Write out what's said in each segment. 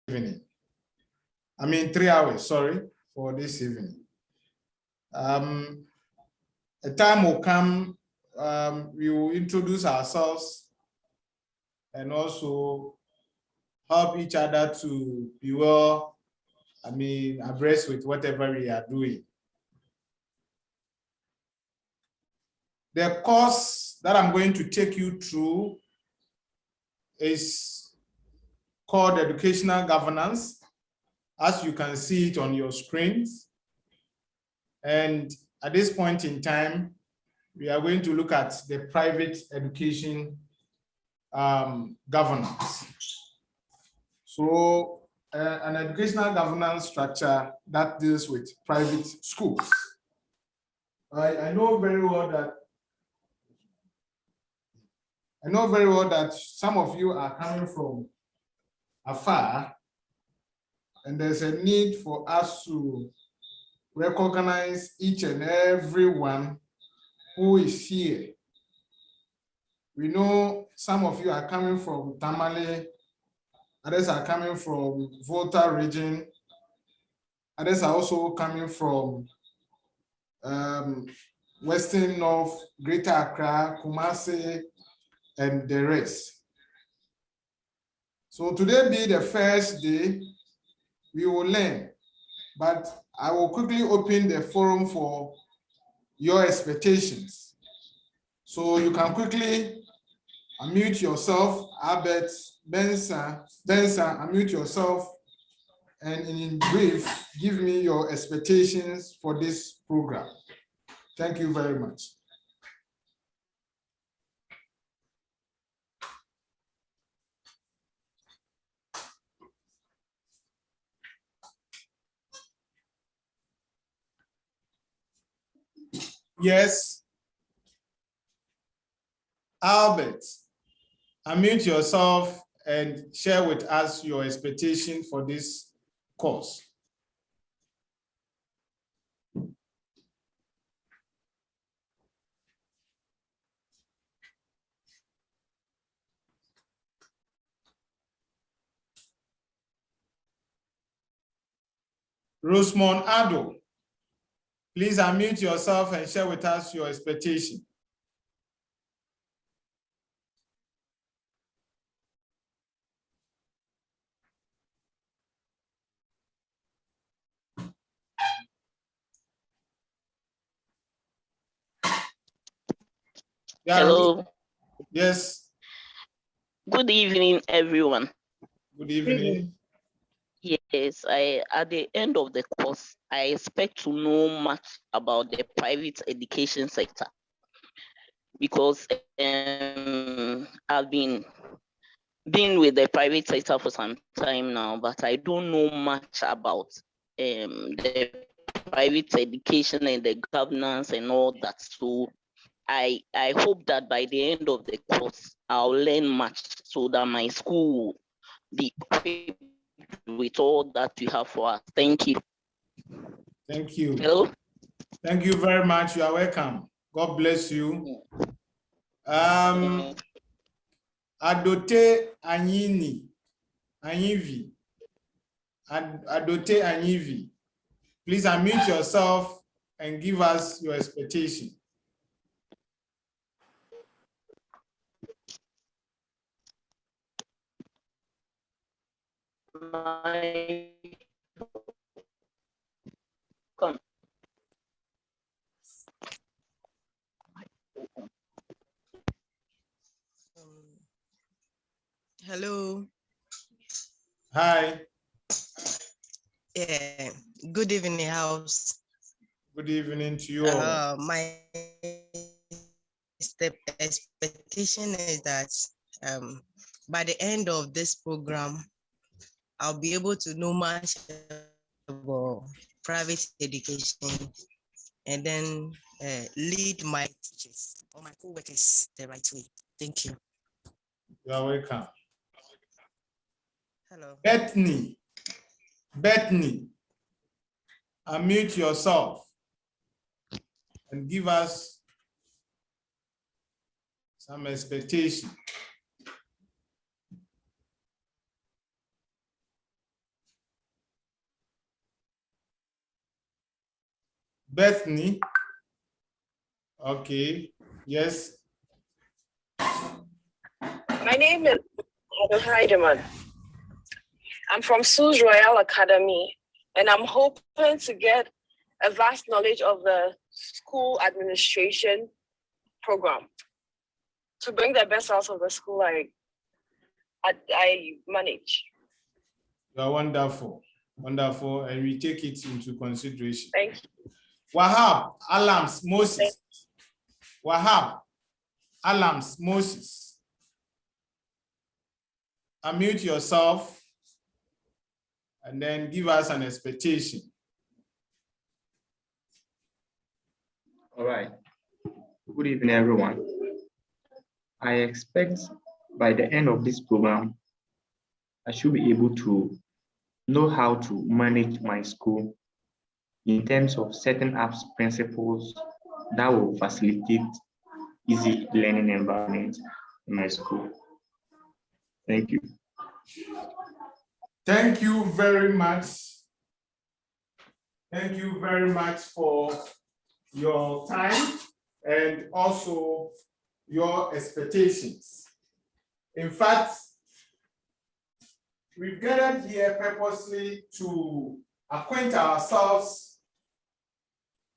evening. 3 hours, sorry, for this evening. A time will come, we will introduce ourselves and also help each other to be well, abreast with whatever we are doing. The course that I'm going to take you through is called Educational Governance, as you can see it on your screens. And at this point in time, we are going to look at the private education governance. So an educational governance structure that deals with private schools. I know very well that some of you are coming from afar, and there's a need for us to recognize each and every one who is here. We know some of you are coming from Tamale, others are coming from Volta region, others are also coming from Western North, Greater Accra, Kumasi, and the rest. So today be the first day we will learn, but I will quickly open the forum for your expectations. So you can quickly unmute yourself. Albert, Benson, unmute yourself, and in brief, give me your expectations for this program. Thank you very much. Yes. Albert, unmute yourself and share with us your expectation for this course. Rosemond Ado, please unmute yourself and share with us your expectation. Yeah, hello. Yes. Good evening, everyone. Good evening. Yes, at the end of the course, I expect to know much about the private education sector, because I've been with the private sector for some time now, but I don't know much about the private education and the governance and all that. So I hope that by the end of the course, I'll learn much so that my school will be equipped with all that you have for us. Thank you. Thank you. Hello. Thank you very much. You are welcome. God bless you. Adote Anyivi. Adote Anyivi. Please unmute yourself and give us your expectation. Come. Hello. Hi. Yeah. Good evening, house. Good evening to you all. My expectation is that by the end of this program, I'll be able to know much about private education and then lead my teachers or my co-workers the right way. Thank you. You are welcome. Hello. Bethany, unmute yourself and give us some expectation. Bethany. Okay, yes. My name is Heidemann. I'm from Psu's Royal Academy, and I'm hoping to get a vast knowledge of the school administration program to bring the best out of the school I manage. You are wonderful, wonderful, and we take it into consideration. Thank you. Wahab Alams Moses. Wahab Alams Moses. Unmute yourself and then give us an expectation. All right. Good evening, everyone. I expect by the end of this program, I should be able to know how to manage my school in terms of setting up principles that will facilitate easy learning environment in my school. Thank you. Thank you very much. Thank you very much for your time and also your expectations. In fact, we've gathered here purposely to acquaint ourselves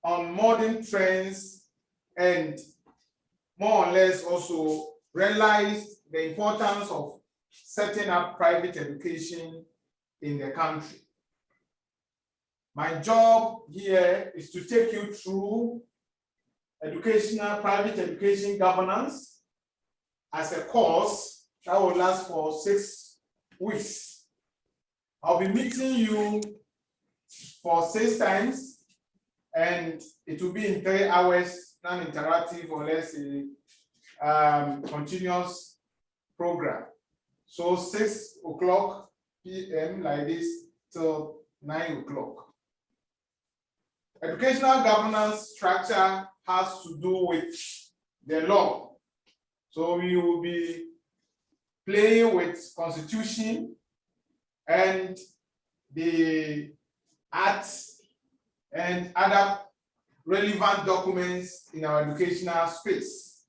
on modern trends and more or less also realize the importance of setting up private education in the country. My job here is to take you through private education governance as a course that will last for 6 weeks. I'll be meeting you for 6 times, and it will be in 3 hours, non-interactive or let's say continuous program. So 6 o'clock p.m. like this till 9 o'clock. Educational governance structure has to do with the law. So we will be playing with constitution and the acts and other relevant documents in our educational space.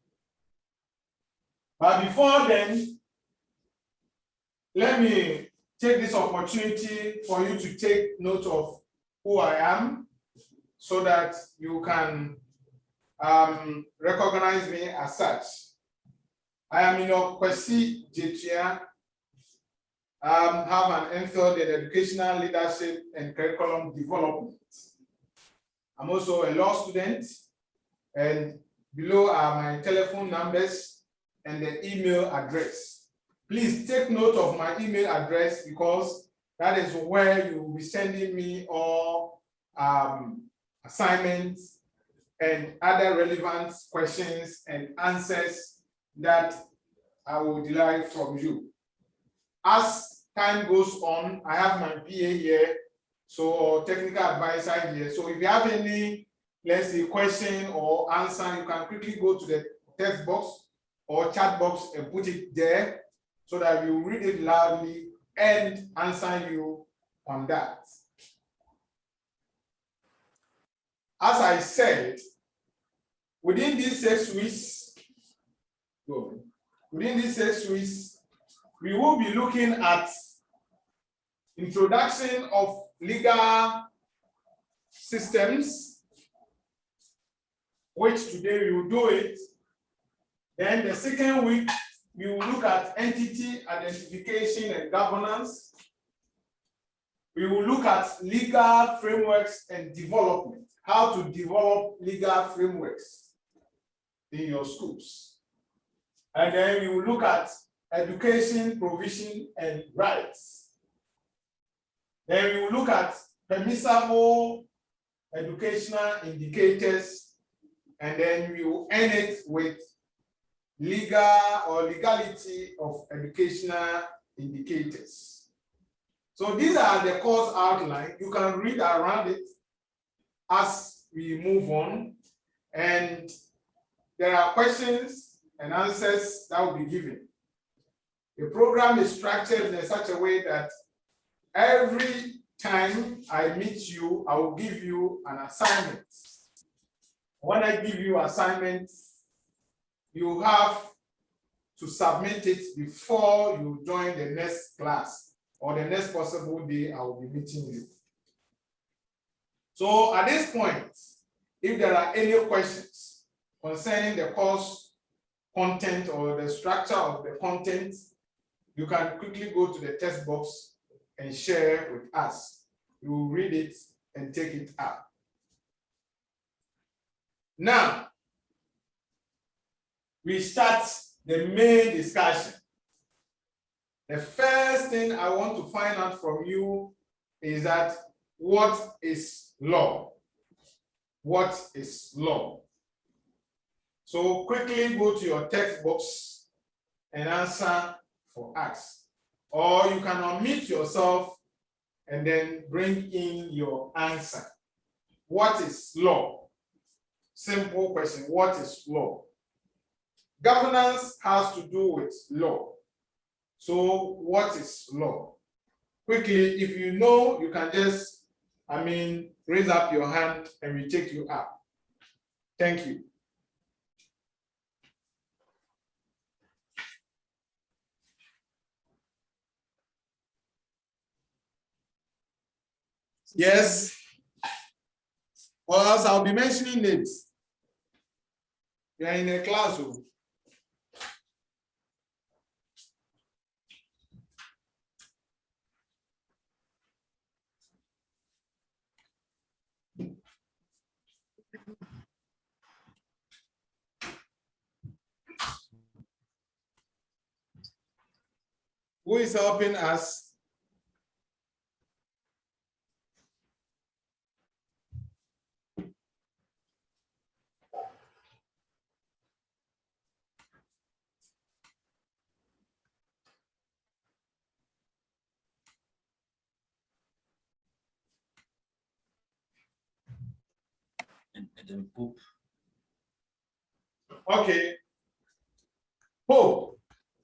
But before then, let me take this opportunity for you to take note of who I am so that you can recognize me as such. I am Kwesi Jetia. Have an MPhil in Educational Leadership and Curriculum Development. I'm also a law student, and below are my telephone numbers and the email address. Please take note of my email address because that is where you will be sending me all assignments and other relevant questions and answers that I will derive from you. As time goes on, I have my PA here, so technical advisor here. So if you have any, let's say, question or answer, you can quickly go to the text box or chat box and put it there so that we will read it loudly and answer you on that. As I said, within these 6 weeks, we will be looking at introduction of legal systems, which today we will do it. Then the second week, we will look at entity identification and governance. We will look at legal frameworks and development, how to develop legal frameworks in your schools. And then we will look at education, provision, and rights. Then we will look at permissible educational indicators, and then we will end it with legal or legality of educational indicators. So these are the course outline. You can read around it as we move on, and there are questions and answers that will be given. The program is structured in such a way that every time I meet you, I will give you an assignment. When I give you assignments, you have to submit it before you join the next class or the next possible day I will be meeting you. So at this point, if there are any questions concerning the course content or the structure of the content, you can quickly go to the text box and share with us. You will read it and take it up. Now, we start the main discussion. The first thing I want to find out from you is that what is law? What is law? So quickly go to your textbooks and answer for us. Or you can unmute yourself and then bring in your answer. What is law? Simple question. What is law? Governance has to do with law. So what is law? Quickly, if you know, you can just, raise up your hand and we take you up. Thank you. Yes. Or else I'll be mentioning names. We are in a classroom. Who is helping us? Okay. Hope,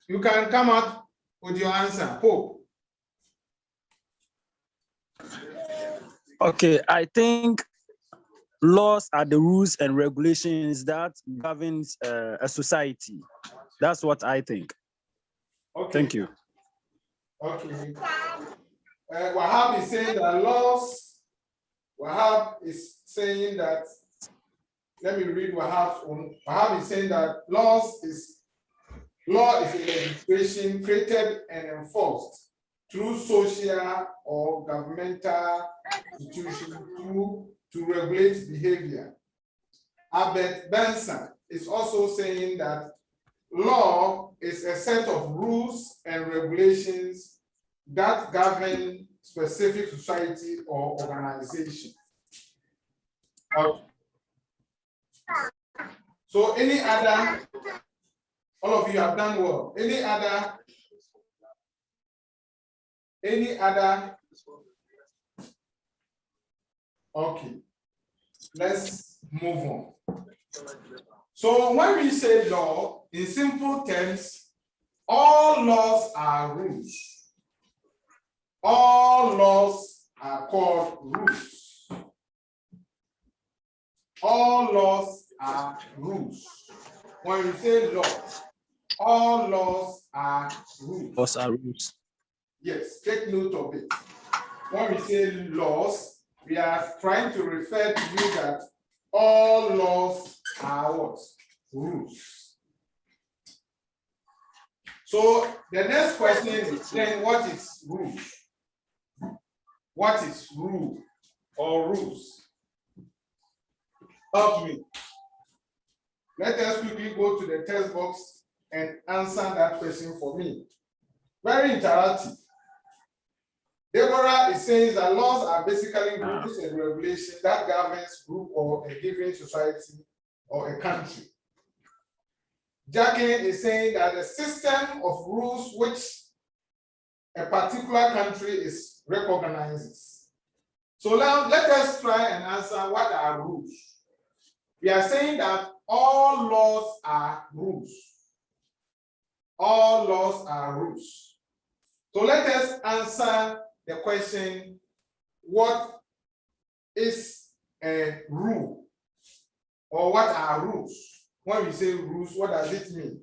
you can come out with your answer. Hope. Okay, I think laws are the rules and regulations that governs a society. That's what I think. Okay. Thank you. Okay. Wahab is saying that laws. Wahab is saying that. Let me read Wahab's own. Wahab is saying that law is a legislation created and enforced through social or governmental institutions to regulate behavior. Albert Benson is also saying that law is a set of rules and regulations that govern specific society or organization. Okay. So any other, all of you have done well. Any other? Okay, let's move on. So when we say law, in simple terms, all laws are rules. All laws are called rules. All laws are rules. When we say law, all laws are rules. Laws are rules. Yes, take note of it. When we say laws, we are trying to refer to you that all laws are what? Rules. So the next question is then what is rule? What is rule or rules? Help me. Let us quickly go to the text box and answer that question for me. Very interactive. Deborah is saying that laws are basically rules and regulations that governs group or a given society or a country. Jacqueline is saying that the system of rules which a particular country is recognizes. So now let us try and answer what are rules. We are saying that all laws are rules. All laws are rules. So let us answer the question, what is a rule or what are rules? When we say rules, what does it mean?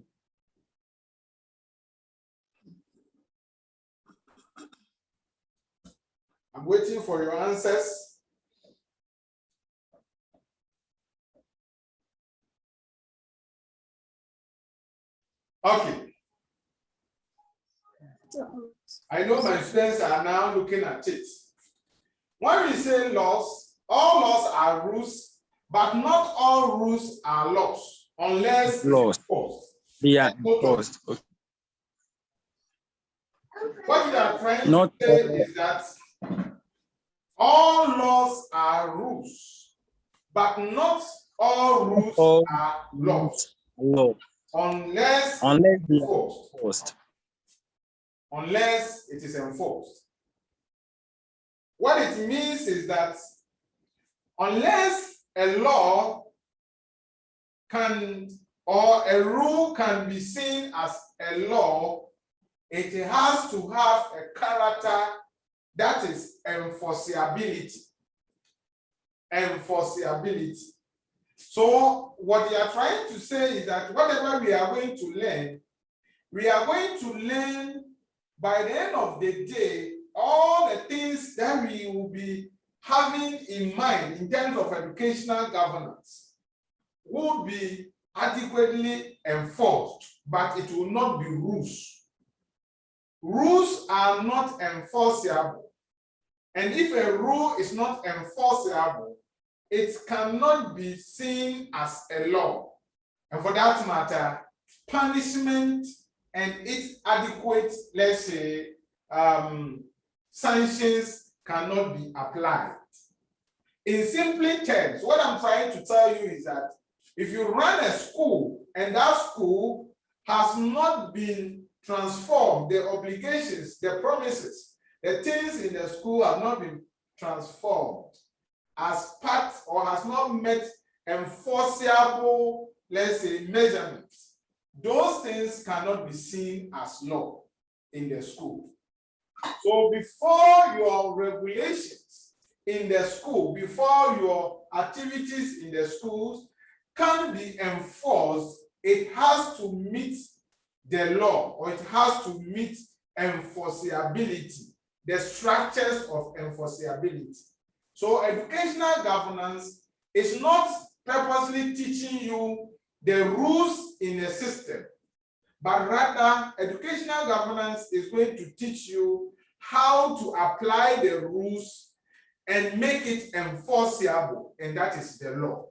I'm waiting for your answers. Okay. I know my students are now looking at it. When we say laws, all laws are rules, but not all rules are laws unless Laws. enforced. Yeah, enforced. Okay. What we are trying Not to say is that all laws are rules, but not all rules all are laws law unless unless they are enforced. enforced. Unless it is enforced. What it means is that unless a law can or a rule can be seen as a law, it has to have a character that is enforceability. Enforceability. So what we are trying to say is that whatever we are going to learn, we are going to learn by the end of the day all the things that we will be having in mind in terms of educational governance would be adequately enforced, but it will not be rules. Rules are not enforceable. And if a rule is not enforceable, it cannot be seen as a law. And for that matter, punishment and its adequate, let's say, sanctions cannot be applied. In simple terms, what I'm trying to tell you is that if you run a school and that school has not been transformed, the obligations, the promises, the things in the school have not been transformed as part or has not met enforceable, let's say, measurements, those things cannot be seen as law in the school. So before your regulations in the school, before your activities in the schools can be enforced, it has to meet the law, or it has to meet enforceability, the structures of enforceability. So educational governance is not purposely teaching you the rules in a system, but rather educational governance is going to teach you how to apply the rules and make it enforceable, and that is the law.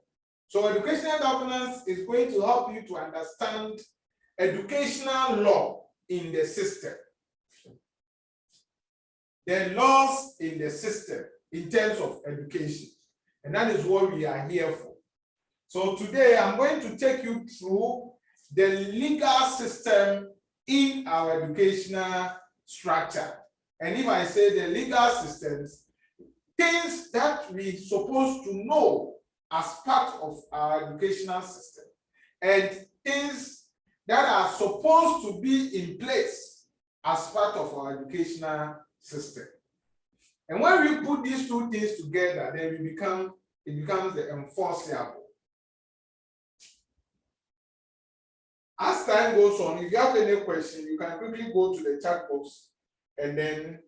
So educational governance is going to help you to understand educational law in the system. The laws in the system in terms of education. And that is what we are here for. So today I'm going to take you through the legal system in our educational structure. And if I say the legal systems, things that we're supposed to know as part of our educational system, and things that are supposed to be in place as part of our educational system. And when we put these two things together, then it becomes the enforceable. As time goes on, if you have any question, you can quickly go to the chat box and then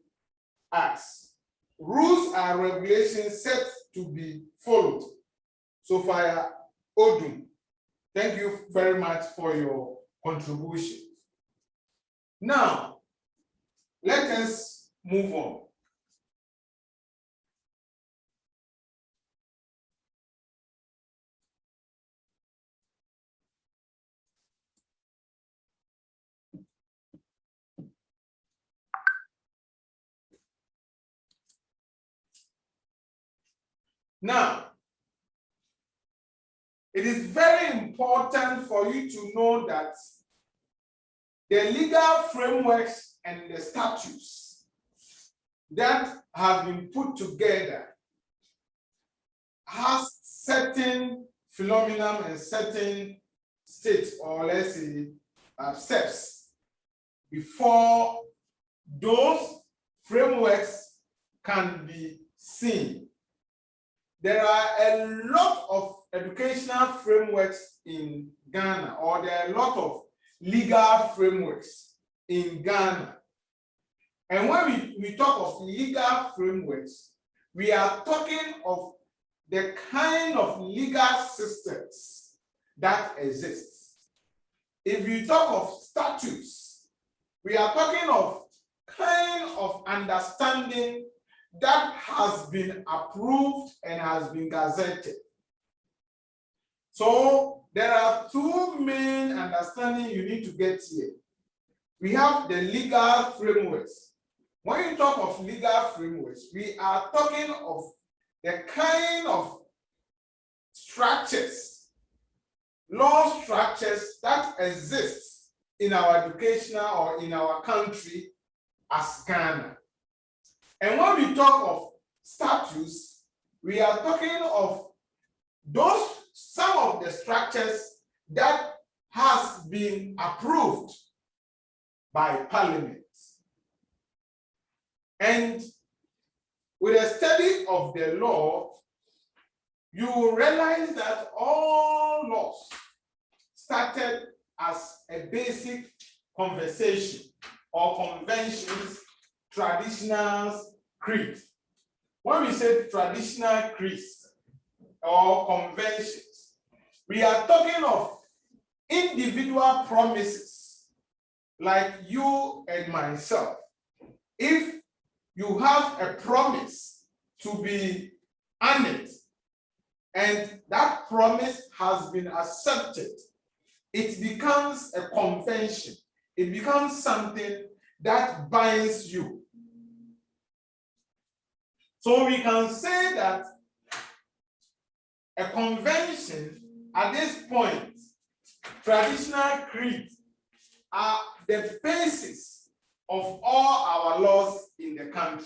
ask. Rules and regulations set to be followed. Sophia Odum, thank you very much for your contribution. Now, let us move on. Now, it is very important for you to know that the legal frameworks and the statutes that have been put together has certain phenomena and certain states, or let's say steps, before those frameworks can be seen. There are a lot of educational frameworks in Ghana, or there are a lot of legal frameworks in Ghana. And when we talk of legal frameworks, we are talking of the kind of legal systems that exist. If you talk of statutes, we are talking of kind of understanding that has been approved and has been gazetted. So there are two main understandings you need to get here. We have the legal frameworks. When you talk of legal frameworks, we are talking of the kind of structures, law structures that exist in our educational or in our country as Ghana. And when we talk of statutes, we are talking of some of the structures that has been approved by Parliament. And with a study of the law, you will realize that all laws started as a basic conversation or conventions, traditionals, creed. When we say traditional creeds or conventions, we are talking of individual promises like you and myself. If you have a promise to be honored and that promise has been accepted, it becomes a convention. It becomes something that binds you. So we can say that a convention at this point, traditional creeds are the basis of all our laws in the country.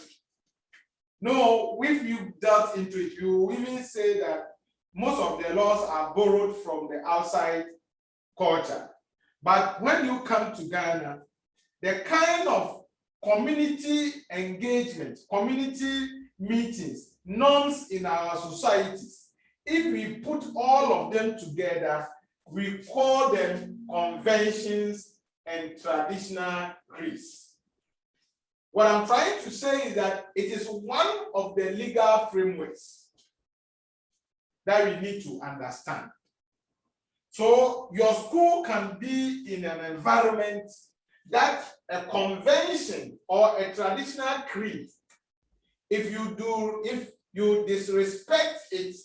No, if you delve into it, you even say that most of the laws are borrowed from the outside culture. But when you come to Ghana, the kind of community engagement, community meetings, norms in our societies, if we put all of them together, we call them conventions and traditional creeds. What I'm trying to say is that it is one of the legal frameworks that we need to understand. So your school can be in an environment that a convention or a traditional creed, if you disrespect it,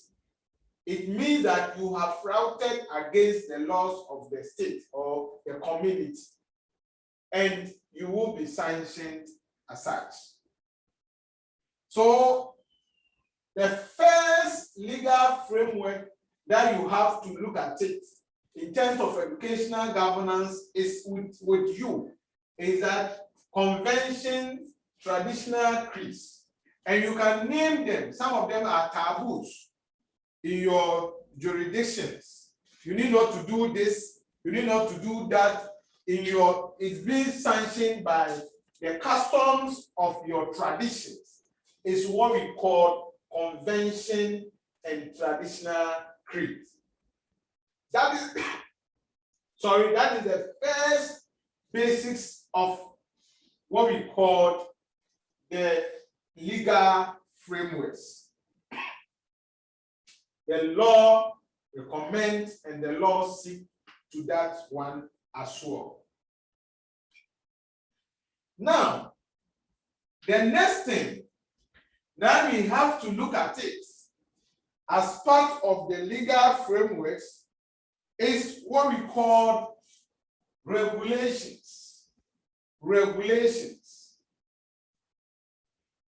it means that you have flouted against the laws of the state or the community, and you will be sanctioned as such. So the first legal framework that you have to look at it in terms of educational governance is with you, is that conventions, traditional creeds, and you can name them. Some of them are taboos in your jurisdictions. You need not to do this, you need not to do that. It's being sanctioned by the customs of your traditions. Is what we call convention and traditional creed. That is the first basics of what we call the legal frameworks. The law recommends and the law seeks to that one as well. Now, the next thing that we have to look at it as part of the legal frameworks is what we call regulations. Regulations.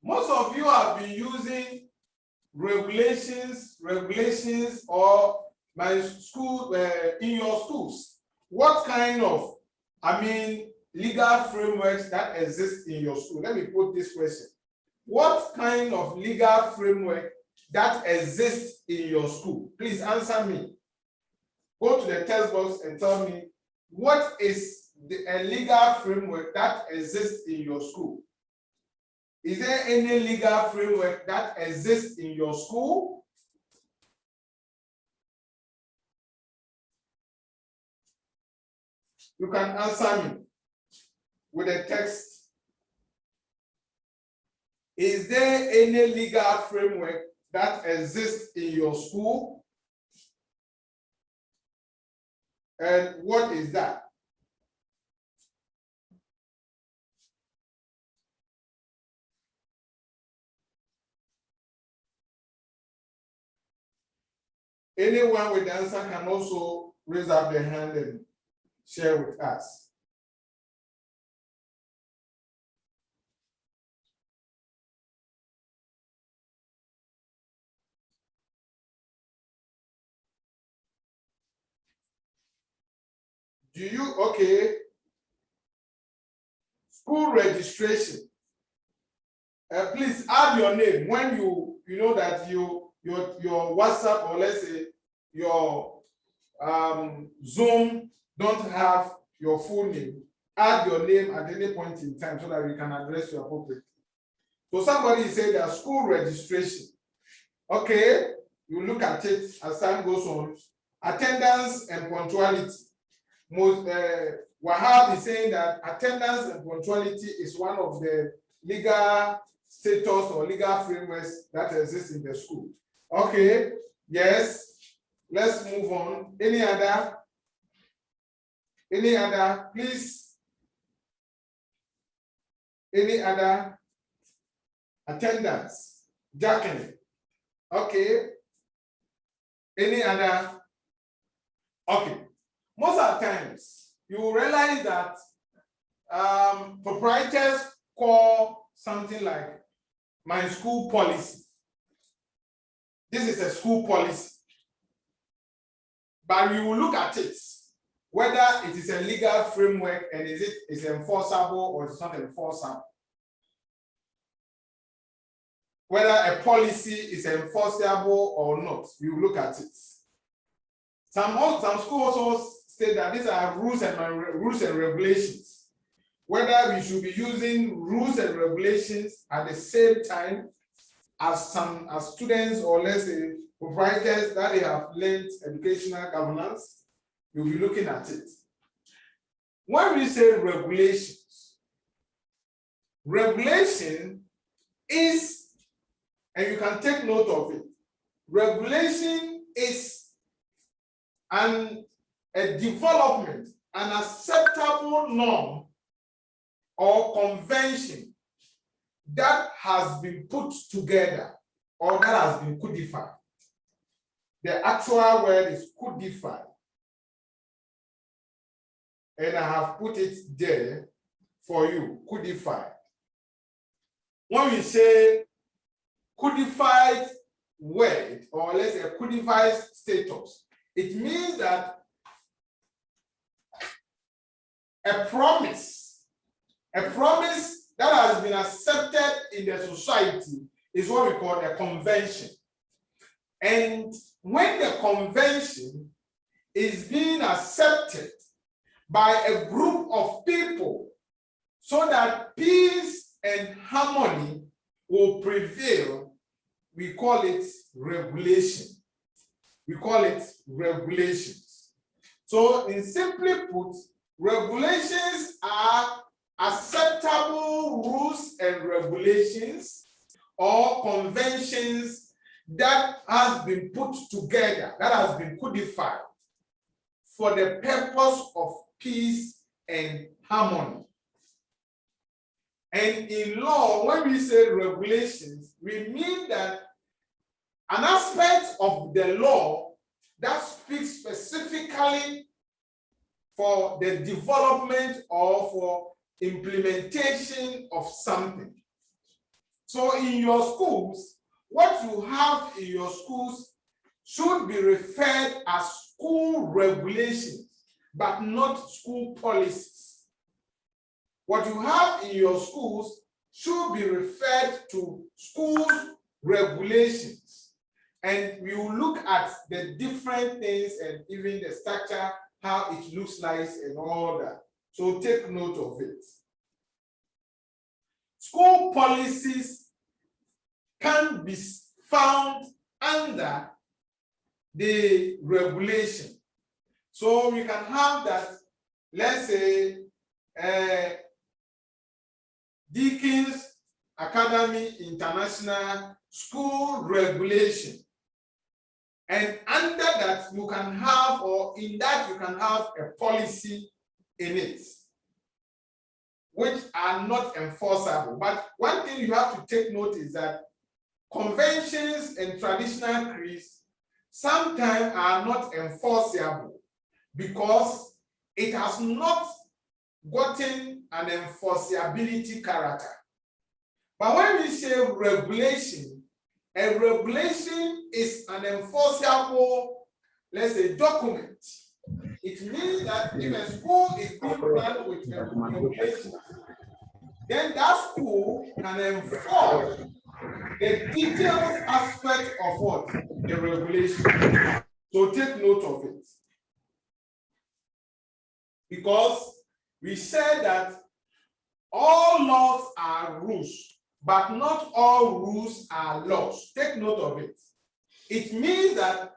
Most of you have been using regulations, or my school, in your schools. What kind of, legal frameworks that exist in your school? Let me put this question. What kind of legal framework that exists in your school? Please answer me. Go to the text box and tell me what is a legal framework that exists in your school. Is there any legal framework that exists in your school? you can answer me with a text. Is there any legal framework that exists in your school? And what is that? Anyone with the answer can also raise up their hand and share with us. Do you, okay. School registration. Please add your name when you know that your WhatsApp, or let's say your Zoom don't have your full name. Add your name at any point in time so that we can address you appropriately. So somebody said that school registration. Okay, you look at it as time goes on. Attendance and punctuality. Most Wahab is saying that attendance and punctuality is one of the legal status or legal frameworks that exist in the school. Okay, yes, let's move on. Any other, please? Any other? Attendance, Jacqueline. Okay. Any other? Okay. Most of the times, you will realize that proprietors call something like my school policy. This is a school policy. But we will look at it, whether it is a legal framework and is enforceable or it's not enforceable. Whether a policy is enforceable or not, we will look at it. Some schools also state that these are rules and regulations. Whether we should be using rules and regulations at the same time as students, or let's say proprietors that they have learned educational governance, we'll be looking at it. When we say regulations, regulation is, and you can take note of it, regulation is a development, an acceptable norm or convention that has been put together or that has been codified. The actual word is codified. And I have put it there for you, codified. When we say codified word, or let's say codified status, it means that a promise that has been accepted in the society is what we call a convention. And when the convention is being accepted by a group of people so that peace and harmony will prevail, we call it regulation. We call it regulations. So, in simply put, regulations are acceptable rules and regulations or conventions that has been put together, that has been codified for the purpose of peace and harmony. And in law, when we say regulations, we mean that an aspect of the law that speaks specifically for the development or for implementation of something. So in your schools, what you have in your schools should be referred as school regulations, but not school policies. What you have in your schools should be referred to school regulations. And we will look at the different things and even the structure, how it looks like and all that. So take note of it. School policies can be found under the regulation. So we can have that let's say, Deacon's Academy International School Regulation. And under that, you can have, or in that, you can have a policy in it, which are not enforceable. But one thing you have to take note is that conventions and traditional creeds sometimes are not enforceable because it has not gotten an enforceability character. But when we say regulation, a regulation is an enforceable, let's say, document. It means that if a school is being run with a regulation, then that school can enforce the detailed aspect of what? The regulation. So take note of it. Because we said that all laws are rules, but not all rules are laws. Take note of it. It means that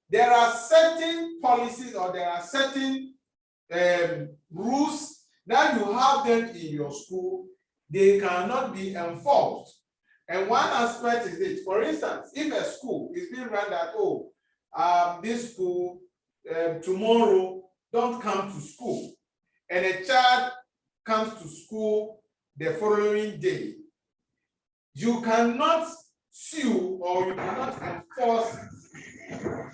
there are certain policies or there are certain rules that you have them in your school, they cannot be enforced. And one aspect is it. For instance, if a school is being run that, this school tomorrow don't come to school, and a child comes to school the following day, you cannot sue or you cannot enforce it.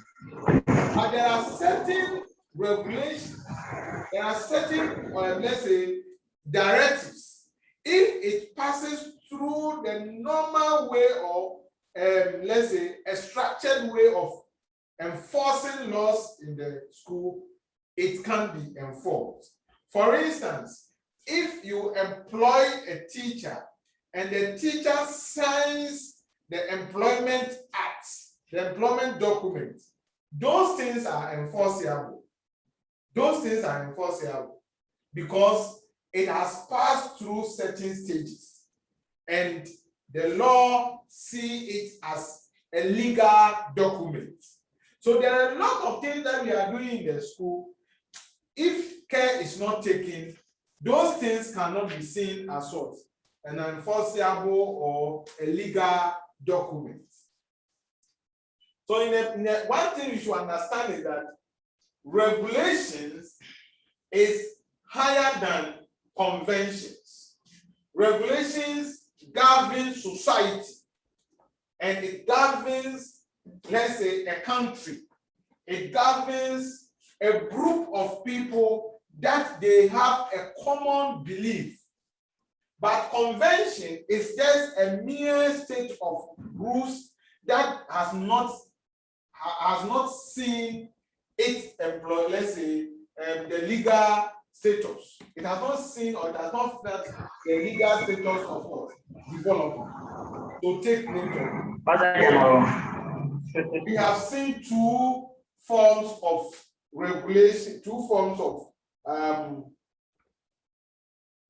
But there are certain regulations, there are certain, let's say, directives. If it passes through the normal way of, let's say, a structured way of enforcing laws in the school, it can be enforced. For instance, if you employ a teacher and the teacher signs the employment act, the employment document, those things are enforceable. Those things are enforceable because it has passed through certain stages and the law see it as a legal document. So there are a lot of things that we are doing in the school. If care is not taken, those things cannot be seen as what? An enforceable or a legal document. So one thing you should understand is that regulations is higher than conventions. Regulations govern society and it governs, let's say, a country. It governs a group of people that they have a common belief. But convention is just a mere set of rules that has not seen its employ, let's say, the legal status. It has not seen or it has not felt the legal status of what? Development. So take note of it. We have seen two forms of regulation, two forms of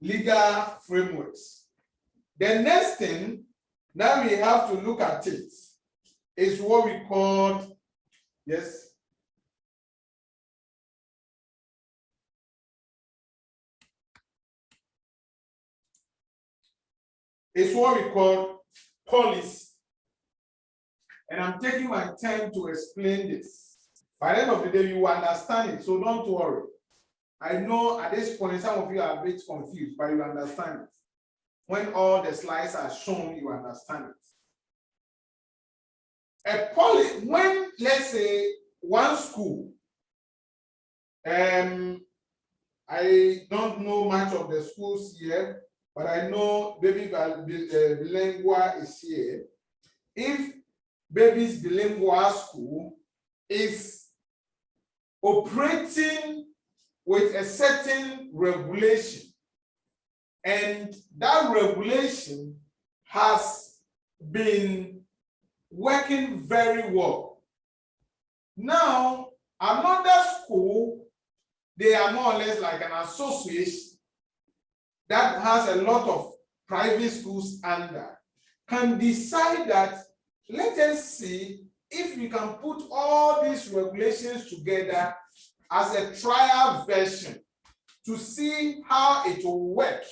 legal frameworks. The next thing now we have to look at it is what we call, yes. It's what we call policy. And I'm taking my time to explain this. By the end of the day, you will understand it, so don't worry. I know at this point, some of you are a bit confused, but you understand it. When all the slides are shown, you understand it. When, let's say, one school, I don't know much of the schools here, but I know Baby Bilingual is here. If Baby's Bilingual School is operating with a certain regulation, and that regulation has been working very well. Now, another school, they are more or less like an association that has a lot of private schools under, can decide that, let us see if we can put all these regulations together as a trial version to see how it will work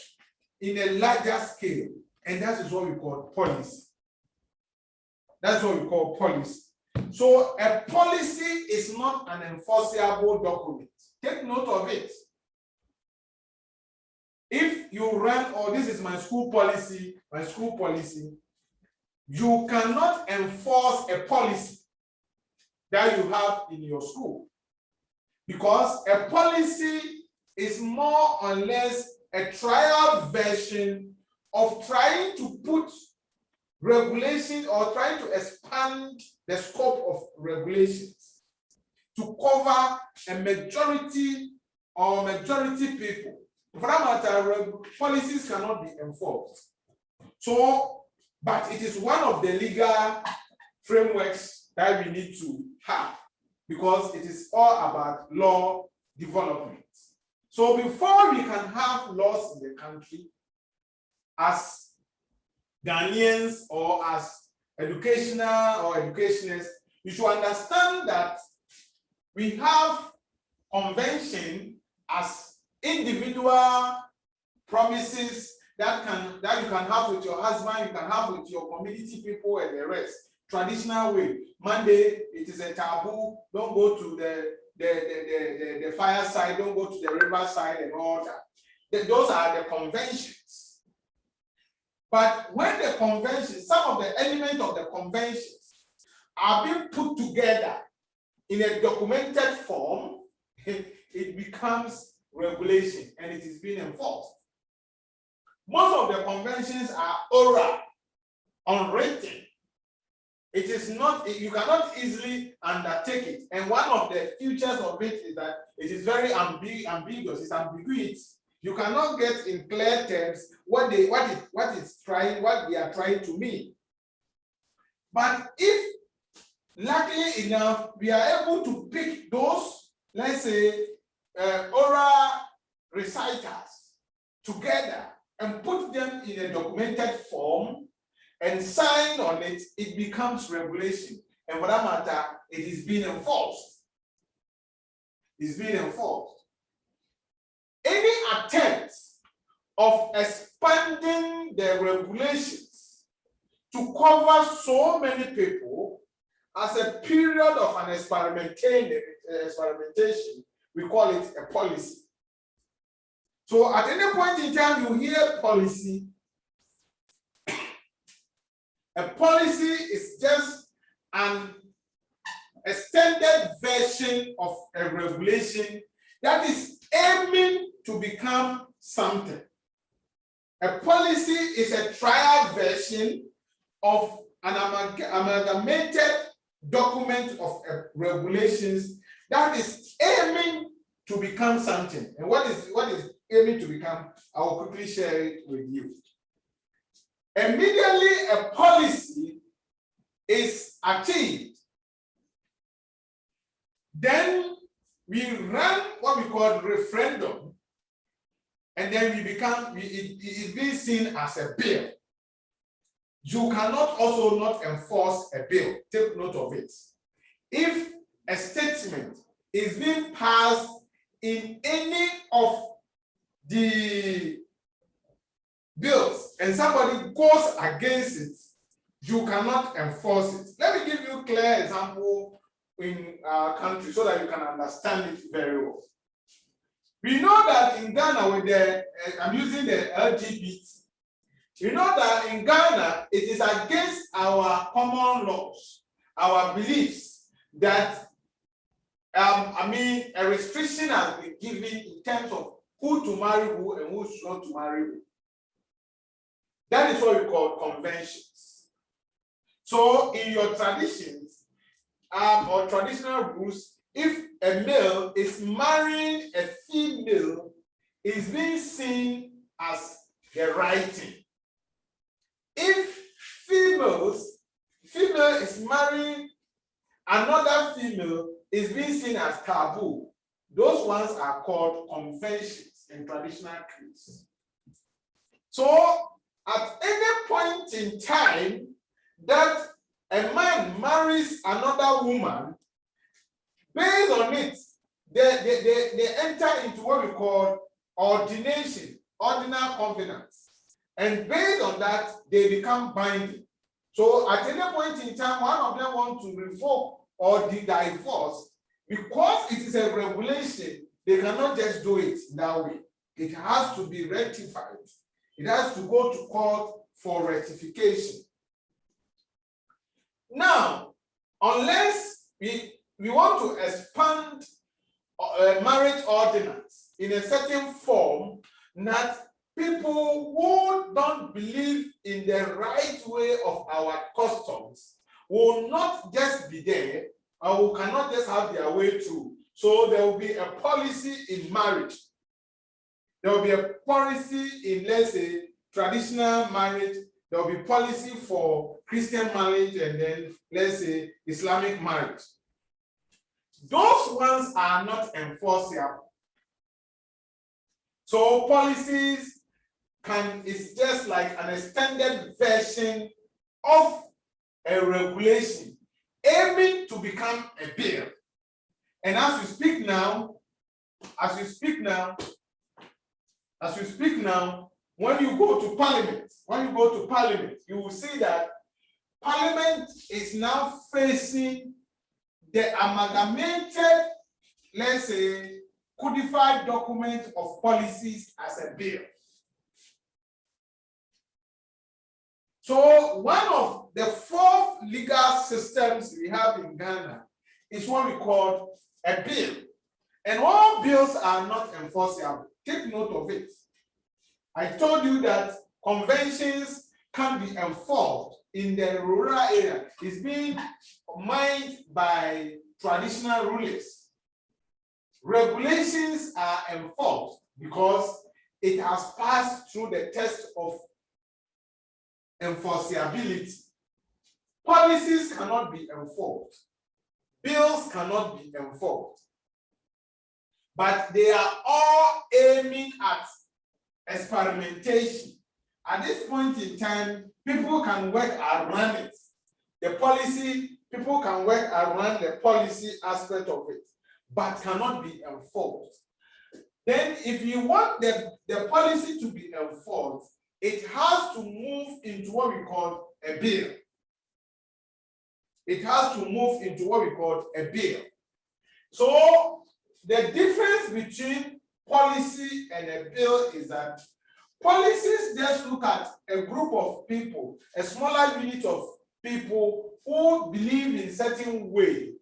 in a larger scale. And that is what we call policy. That's what we call policy. So a policy is not an enforceable document. Take note of it. If you run, oh, this is my school policy, you cannot enforce a policy that you have in your school. Because a policy is more or less a trial version of trying to put regulations or trying to expand the scope of regulations to cover a majority or majority people. For that matter, policies cannot be enforced. So, but it is one of the legal frameworks that we need to have because it is all about law development. So before we can have laws in the country, as Ghanaians or as educational or educationists, you should understand that we have convention as individual promises that you can have with your husband, you can have with your community people and the rest. Traditional way. Monday, it is a taboo. Don't go to the fireside, don't go to the riverside and all that. Those are the conventions. But when the conventions, some of the elements of the conventions are being put together in a documented form, it becomes regulation and it is being enforced. Most of the conventions are oral, unwritten. It is not, you cannot easily undertake it. And one of the features of it is that it is very ambiguous, it's ambiguity. You cannot get in clear terms what they are trying to mean. But if, luckily enough, we are able to pick those, let's say, oral reciters together and put them in a documented form and sign on it, it becomes regulation. And for that matter, it is being enforced. It's being enforced. Any attempt of expanding the regulations to cover so many people as a period of an experimentation, we call it a policy. So at any point in time you hear policy, a policy is just an extended version of a regulation that is aiming to become something. A policy is a trial version of an amalgamated document of regulations that is aiming to become something. And what is aiming to become? I will quickly share it with you. Immediately a policy is achieved, then we run what we call referendum, and then it is being seen as a bill. You cannot also not enforce a bill. Take note of it. If a statement is being passed in any of the bills and somebody goes against it, you cannot enforce it. Let me give you a clear example in our country so that you can understand it very well. We know that in Ghana, with I'm using the LGBT, we know that in Ghana, it is against our common laws, our beliefs, that a restriction has been given in terms of who to marry who and who should not to marry who. That is what we call conventions. So in your traditions or traditional rules, if a male is marrying a female, it's being seen as the right thing. If female is marrying another female, it's being seen as taboo. Those ones are called conventions in traditional creeds. So at any point in time that a man marries another woman, based on it, they enter into what we call ordination, ordinal covenants. And based on that, they become binding. So at any point in time, one of them wants to revoke or divorce, because it is a regulation, they cannot just do it that way. It has to be rectified. It has to go to court for rectification. Now, unless we want to expand marriage ordinance in a certain form that people who don't believe in the right way of our customs will not just be there, or who cannot just have their way through. So there will be a policy in marriage. There will be a policy in, let's say, traditional marriage. There will be policy for Christian marriage, and then, let's say, Islamic marriage. Those ones are not enforceable. So policies is just like an extended version of a regulation aiming to become a bill. And as we speak now, when you go to parliament, you will see that parliament is now facing the amalgamated, let's say, codified document of policies as a bill. So one of the 4 legal systems we have in Ghana is what we call a bill. And all bills are not enforceable. Take note of it. I told you that conventions can be enforced in the rural area. It's being mined by traditional rulers. Regulations are enforced because it has passed through the test of enforceability. Policies cannot be enforced. Bills cannot be enforced. But they are all aiming at experimentation. At this point in time, people can work around it. The policy, people can work around the policy aspect of it, but cannot be enforced. Then if you want the policy to be enforced, it has to move into what we call a bill. It has to move into what we call a bill. So the difference between policy and a bill is that policies just look at a group of people, a smaller unit of people who believe in a certain way.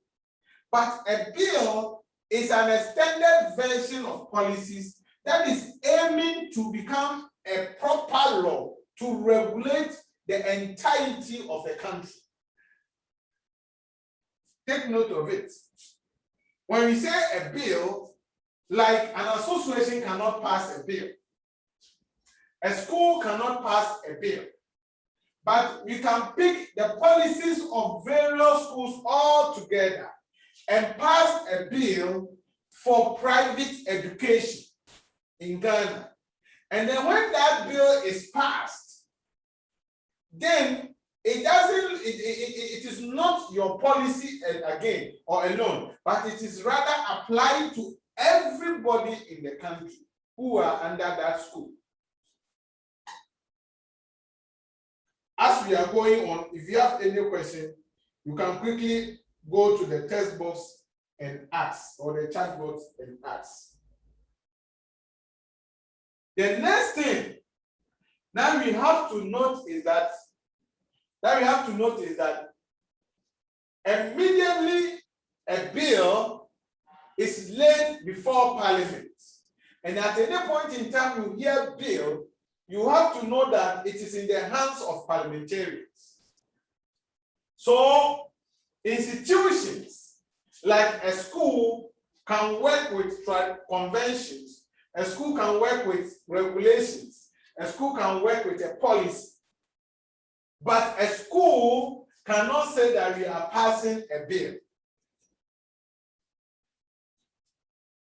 But a bill is an extended version of policies that is aiming to become a proper law to regulate the entirety of the country. Take note of it. When we say a bill, like an association cannot pass a bill, a school cannot pass a bill, but we can pick the policies of various schools all together and pass a bill for private education in Ghana. And then when that bill is passed, then it is not your policy again or alone, but it is rather applied to everybody in the country who are under that school. As we are going on, if you have any question, you can quickly go to the text box and ask, or the chat box and ask. The next thing that we have to note is that immediately a bill is laid before Parliament, and at any point in time you hear bill, you have to know that it is in the hands of parliamentarians. So institutions like a school can work with conventions, a school can work with regulations, a school can work with a policy. But a school cannot say that we are passing a bill.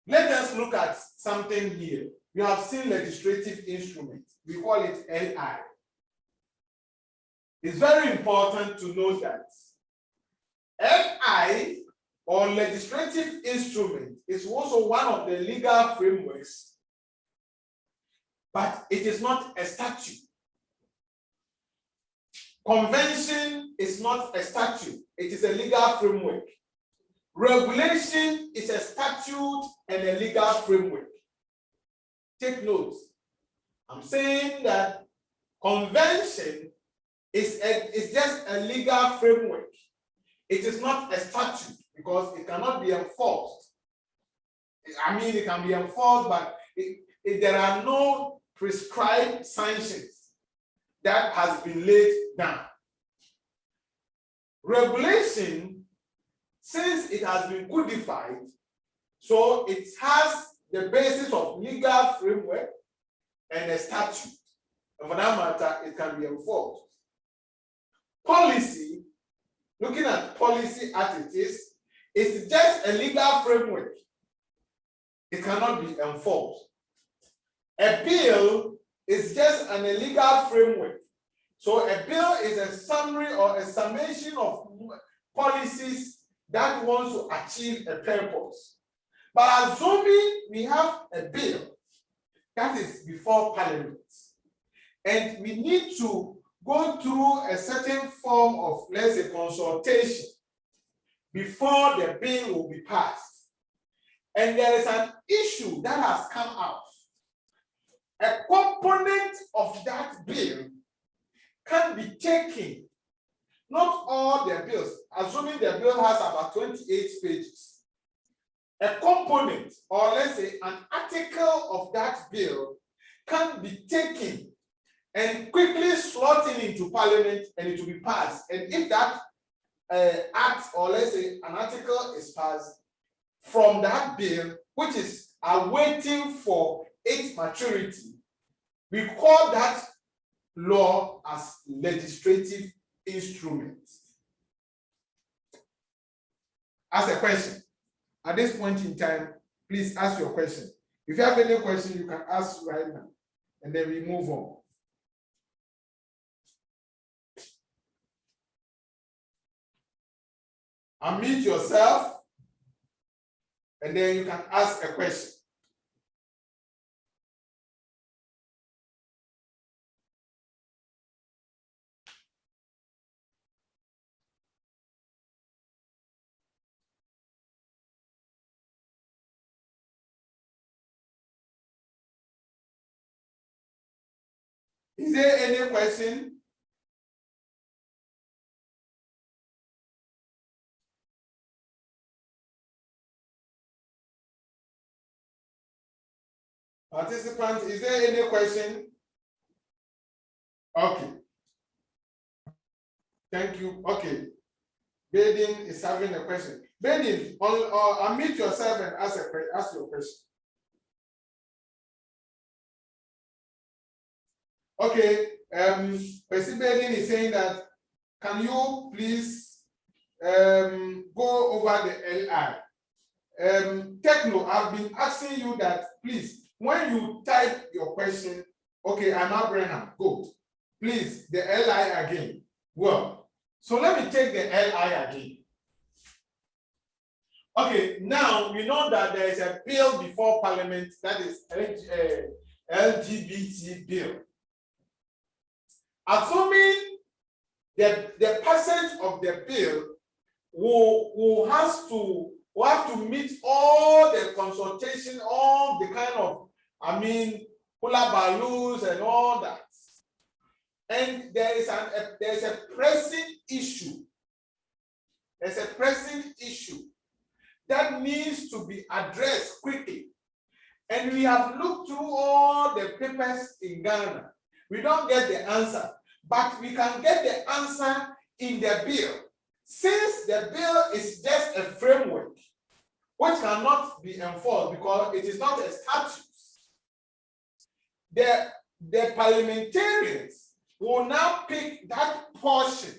Let us look at something here. You have seen legislative instruments. We call it LI. It's very important to know that LI, or legislative instrument, is also one of the legal frameworks but it is not a statute. Convention is not a statute, it is a legal framework. Regulation is a statute and a legal framework. Take note. I'm saying that convention is just a legal framework. It is not a statute because it cannot be enforced. I mean, it can be enforced, but there are no prescribed sanctions that has been laid down. Regulation, since it has been codified, so it has the basis of legal framework and a statute. And for that matter, it can be enforced. Policy, looking at policy as it is, it's just a legal framework. It cannot be enforced. A bill is just an illegal framework. So a bill is a summary or a summation of policies that wants to achieve a purpose. But assuming we have a bill that is before Parliament, and we need to go through a certain form of, let's say, consultation before the bill will be passed, and there is an issue that has come out, a component of that bill can be taken, not all the bills, assuming the bill has about 28 pages. A component, or let's say an article of that bill, can be taken and quickly slotted into Parliament and it will be passed. And if that act, or let's say an article is passed from that bill, which is awaiting for its maturity, we call that law as legislative instrument. Ask a question. At this point in time, please ask your question. If you have any question, you can ask right now, and then we move on. Unmute yourself, and then you can ask a question. Is there any question? Participants, is there any question? Okay. Thank you. Okay. Baden is having a question. Baden, unmute yourself and ask your question. Okay. Percy Baden is saying that, can you please go over the LI? Techno, I've been asking you that, please, when you type your question, okay, I'm Abraham, go. Please, the LI again. Well, so let me take the LI again. Okay, now we know that there is a bill before Parliament, that is LGBT bill. Assuming the passage of the bill will have to meet all the consultation, all the kind of, hula balloons and all that. And there's a pressing issue. There's a pressing issue that needs to be addressed quickly. And we have looked through all the papers in Ghana. We don't get the answer, but we can get the answer in the bill. Since the bill is just a framework, which cannot be enforced because it is not a statute, the parliamentarians will now pick that portion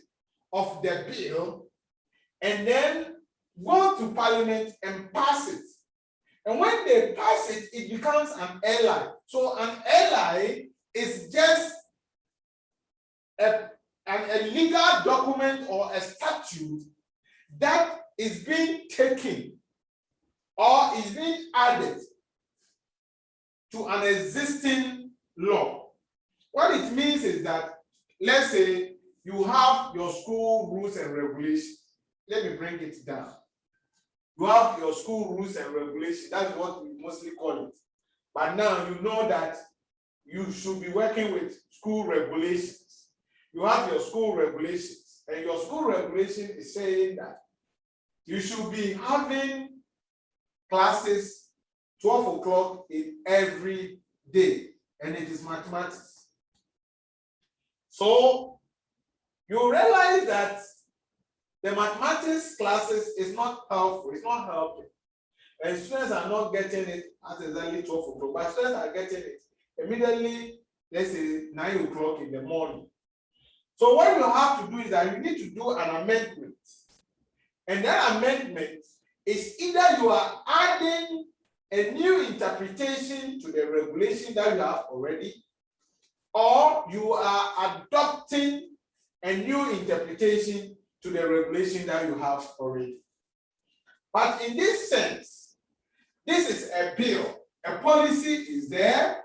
of the bill and then go to Parliament and pass it. And when they pass it, it becomes an LI. So an LI is just a legal document or a statute that is being taken or is being added to an existing law. What it means is that, let's say you have your school rules and regulations. Let me bring it down. You have your school rules and regulations. That's what we mostly call it. But now you know that you should be working with school regulations. You have your school regulations, and your school regulation is saying that you should be having classes 12 o'clock in every day, and it is mathematics. So you realize that the mathematics classes is not helpful, it's not helping. And students are not getting it at exactly 12 o'clock, but students are getting it immediately, let's say 9 o'clock in the morning. So what you have to do is that you need to do an amendment. And that amendment is either you are adding a new interpretation to the regulation that you have already, or you are adopting a new interpretation to the regulation that you have already. But in this sense, this is a bill. A policy is there,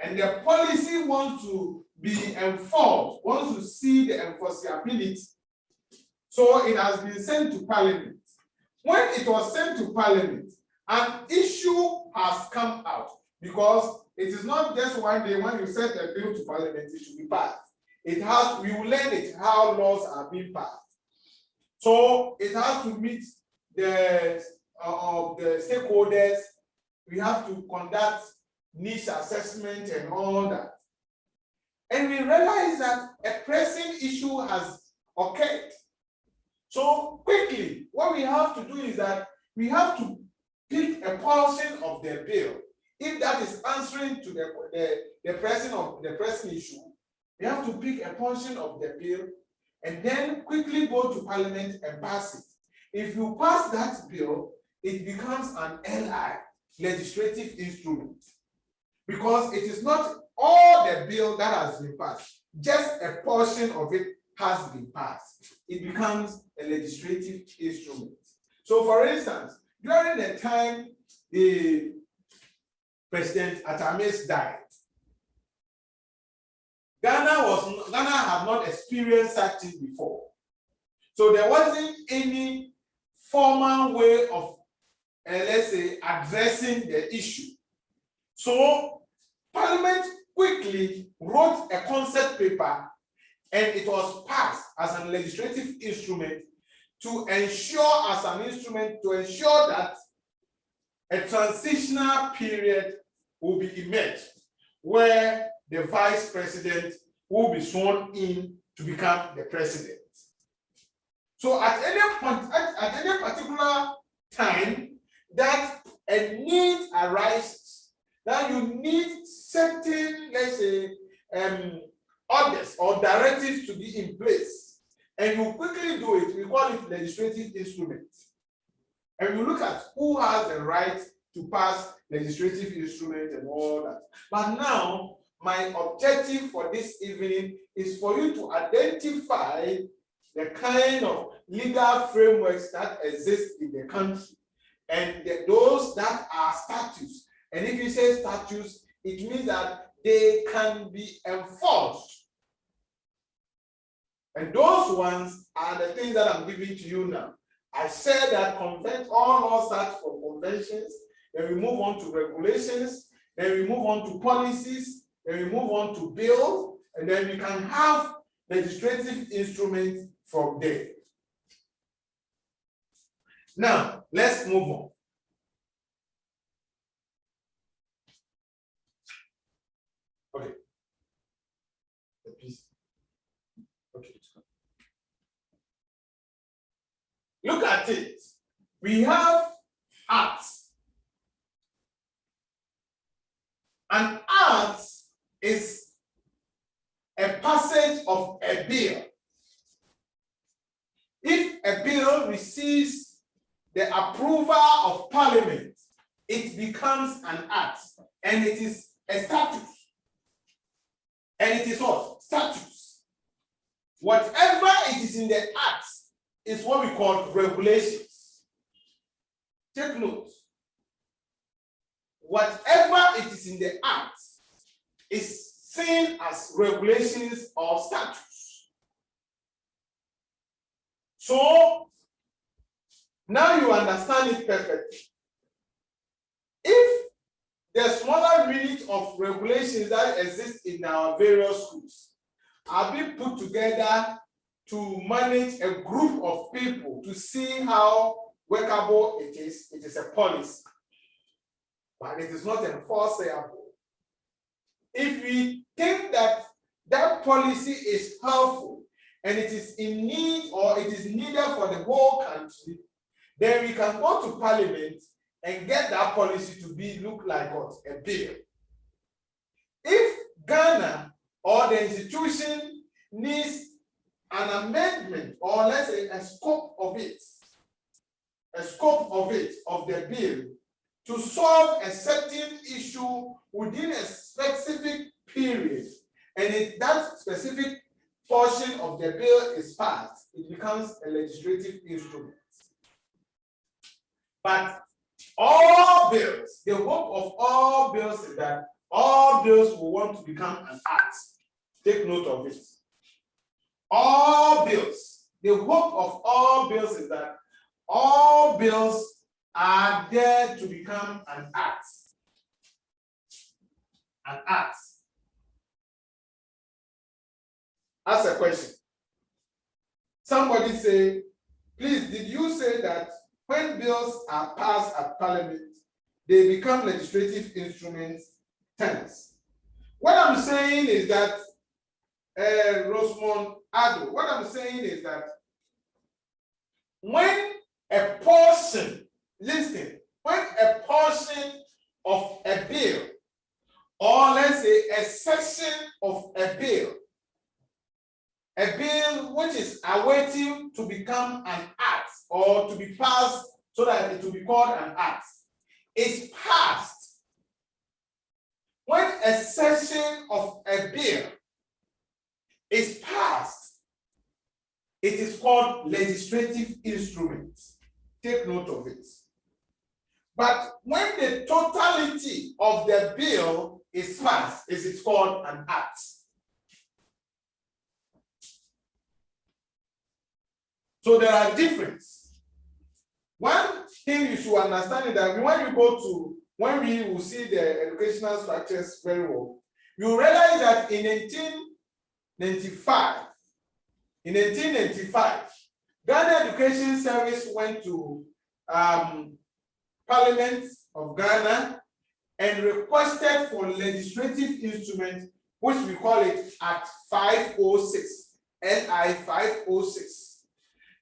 and the policy wants to be enforced, wants to see the enforceability. So it has been sent to Parliament. When it was sent to Parliament, an issue has come out, because it is not just one day when you send a bill to Parliament, it should be passed. It has, we will learn it how laws are being passed. So it has to meet the stakeholders. We have to conduct niche assessment and all that. And we realize that a pressing issue has occurred. So quickly, what we have to do is that we have to pick a portion of the bill. If that is answering to the pressing issue, we have to pick a portion of the bill and then quickly go to Parliament and pass it. If you pass that bill, it becomes an LI, legislative instrument, because it is not all the bill that has been passed, just a portion of it has been passed. It becomes a legislative instrument. So for instance, during the time the President Atamis died, Ghana had not experienced such thing before. So there wasn't any formal way of, let's say, addressing the issue. So Parliament quickly wrote a concept paper, and it was passed as a legislative instrument to ensure that a transitional period will be emerged where the vice president will be sworn in to become the president. So at any point, at any particular time that a need arises, that you need certain, let's say, orders or directives to be in place, and you quickly do it, we call it legislative instrument. And we look at who has the right to pass legislative instrument and all that. But now, my objective for this evening is for you to identify the kind of legal frameworks that exist in the country, and those that are statutes. And if you say statutes, it means that they can be enforced. And those ones are the things that I'm giving to you now. I said that all laws start from conventions, then we move on to regulations, then we move on to policies, then we move on to bills, and then we can have legislative instruments from there. Now, let's move on. Okay. Okay. Look at it. We have acts. An act is a passage of a bill. If a bill receives the approval of Parliament, it becomes an act, and it is a statute. And it is what? Statutes. Whatever it is in the act is what we call regulations. Take note. Whatever it is in the act is seen as regulations or statutes. So now you understand it perfectly. If the smaller unit of regulations that exist in our various schools are being put together to manage a group of people to see how workable it is a policy, but it is not enforceable. If we think that that policy is helpful and it is in need or it is needed for the whole country, then we can go to Parliament and get that policy to look like what? A bill. If Ghana or the institution needs an amendment, or let's say a scope of the bill to solve a certain issue within a specific period, and if that specific portion of the bill is passed, it becomes a legislative instrument. But all bills, the hope of all bills is that all bills will want to become an act. Take note of it. All bills, the hope of all bills is that all bills are there to become an act. An act. Ask a question. Somebody say, please, did you say that when bills are passed at Parliament, they become legislative instruments? Tense. What I'm saying is that, Rosemond Ado, what I'm saying is that when a portion, listen, when a portion of a bill, or let's say a section of a bill which is awaiting to become an act or to be passed so that it will be called an act, is passed. When a section of a bill is passed, it is called legislative instrument. Take note of it. But when the totality of the bill is passed, it is called an act. So there are differences. One thing you should understand is that when we will see the educational structures very well, you realize that in 1995, Ghana Education Service went to Parliament of Ghana and requested for legislative instrument, which we call it Act 506, LI 506.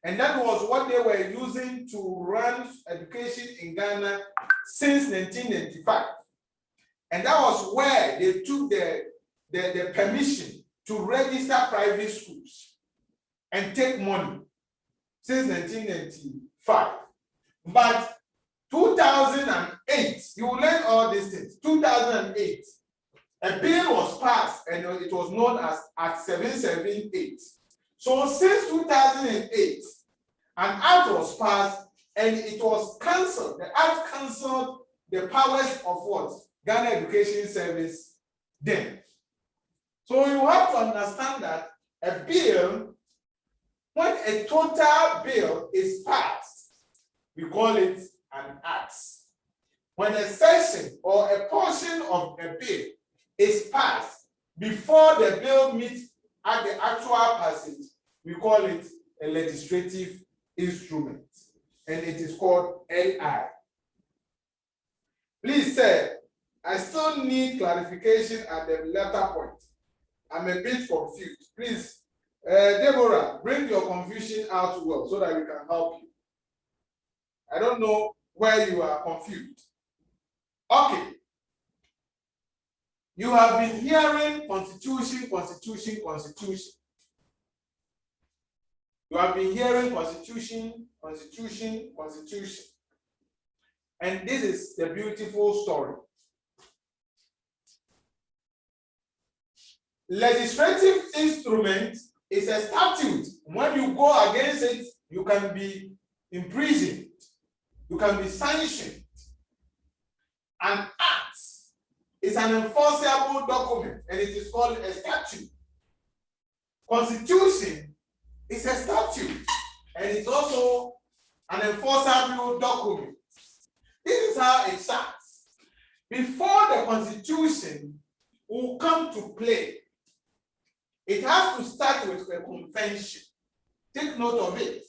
And that was what they were using to run education in Ghana since 1995. And that was where they took the permission to register private schools and take money since 1995. But 2008, you will learn all these things. 2008, a bill was passed and it was known as Act 778. So since 2008, an act was passed and it was cancelled. The act cancelled the powers of what? Ghana Education Service then. So you have to understand that a bill, when a total bill is passed, we call it an act. When a section or a portion of a bill is passed before the bill meets at the actual passage, we call it a legislative instrument, and it is called LI. Please, sir, I still need clarification at the latter point. I'm a bit confused. Please, Deborah, bring your confusion out well so that we can help you. I don't know where you are confused. Okay. You have been hearing constitution, constitution, constitution. You have been hearing constitution, constitution, constitution. And this is the beautiful story. Legislative instrument is a statute. When you go against it, you can be imprisoned. You can be sanctioned. An act is an enforceable document, and it is called a statute. Constitution is a statute, and it's also an enforceable document. This is how it starts. Before the Constitution will come to play, it has to start with a convention. Take note of it.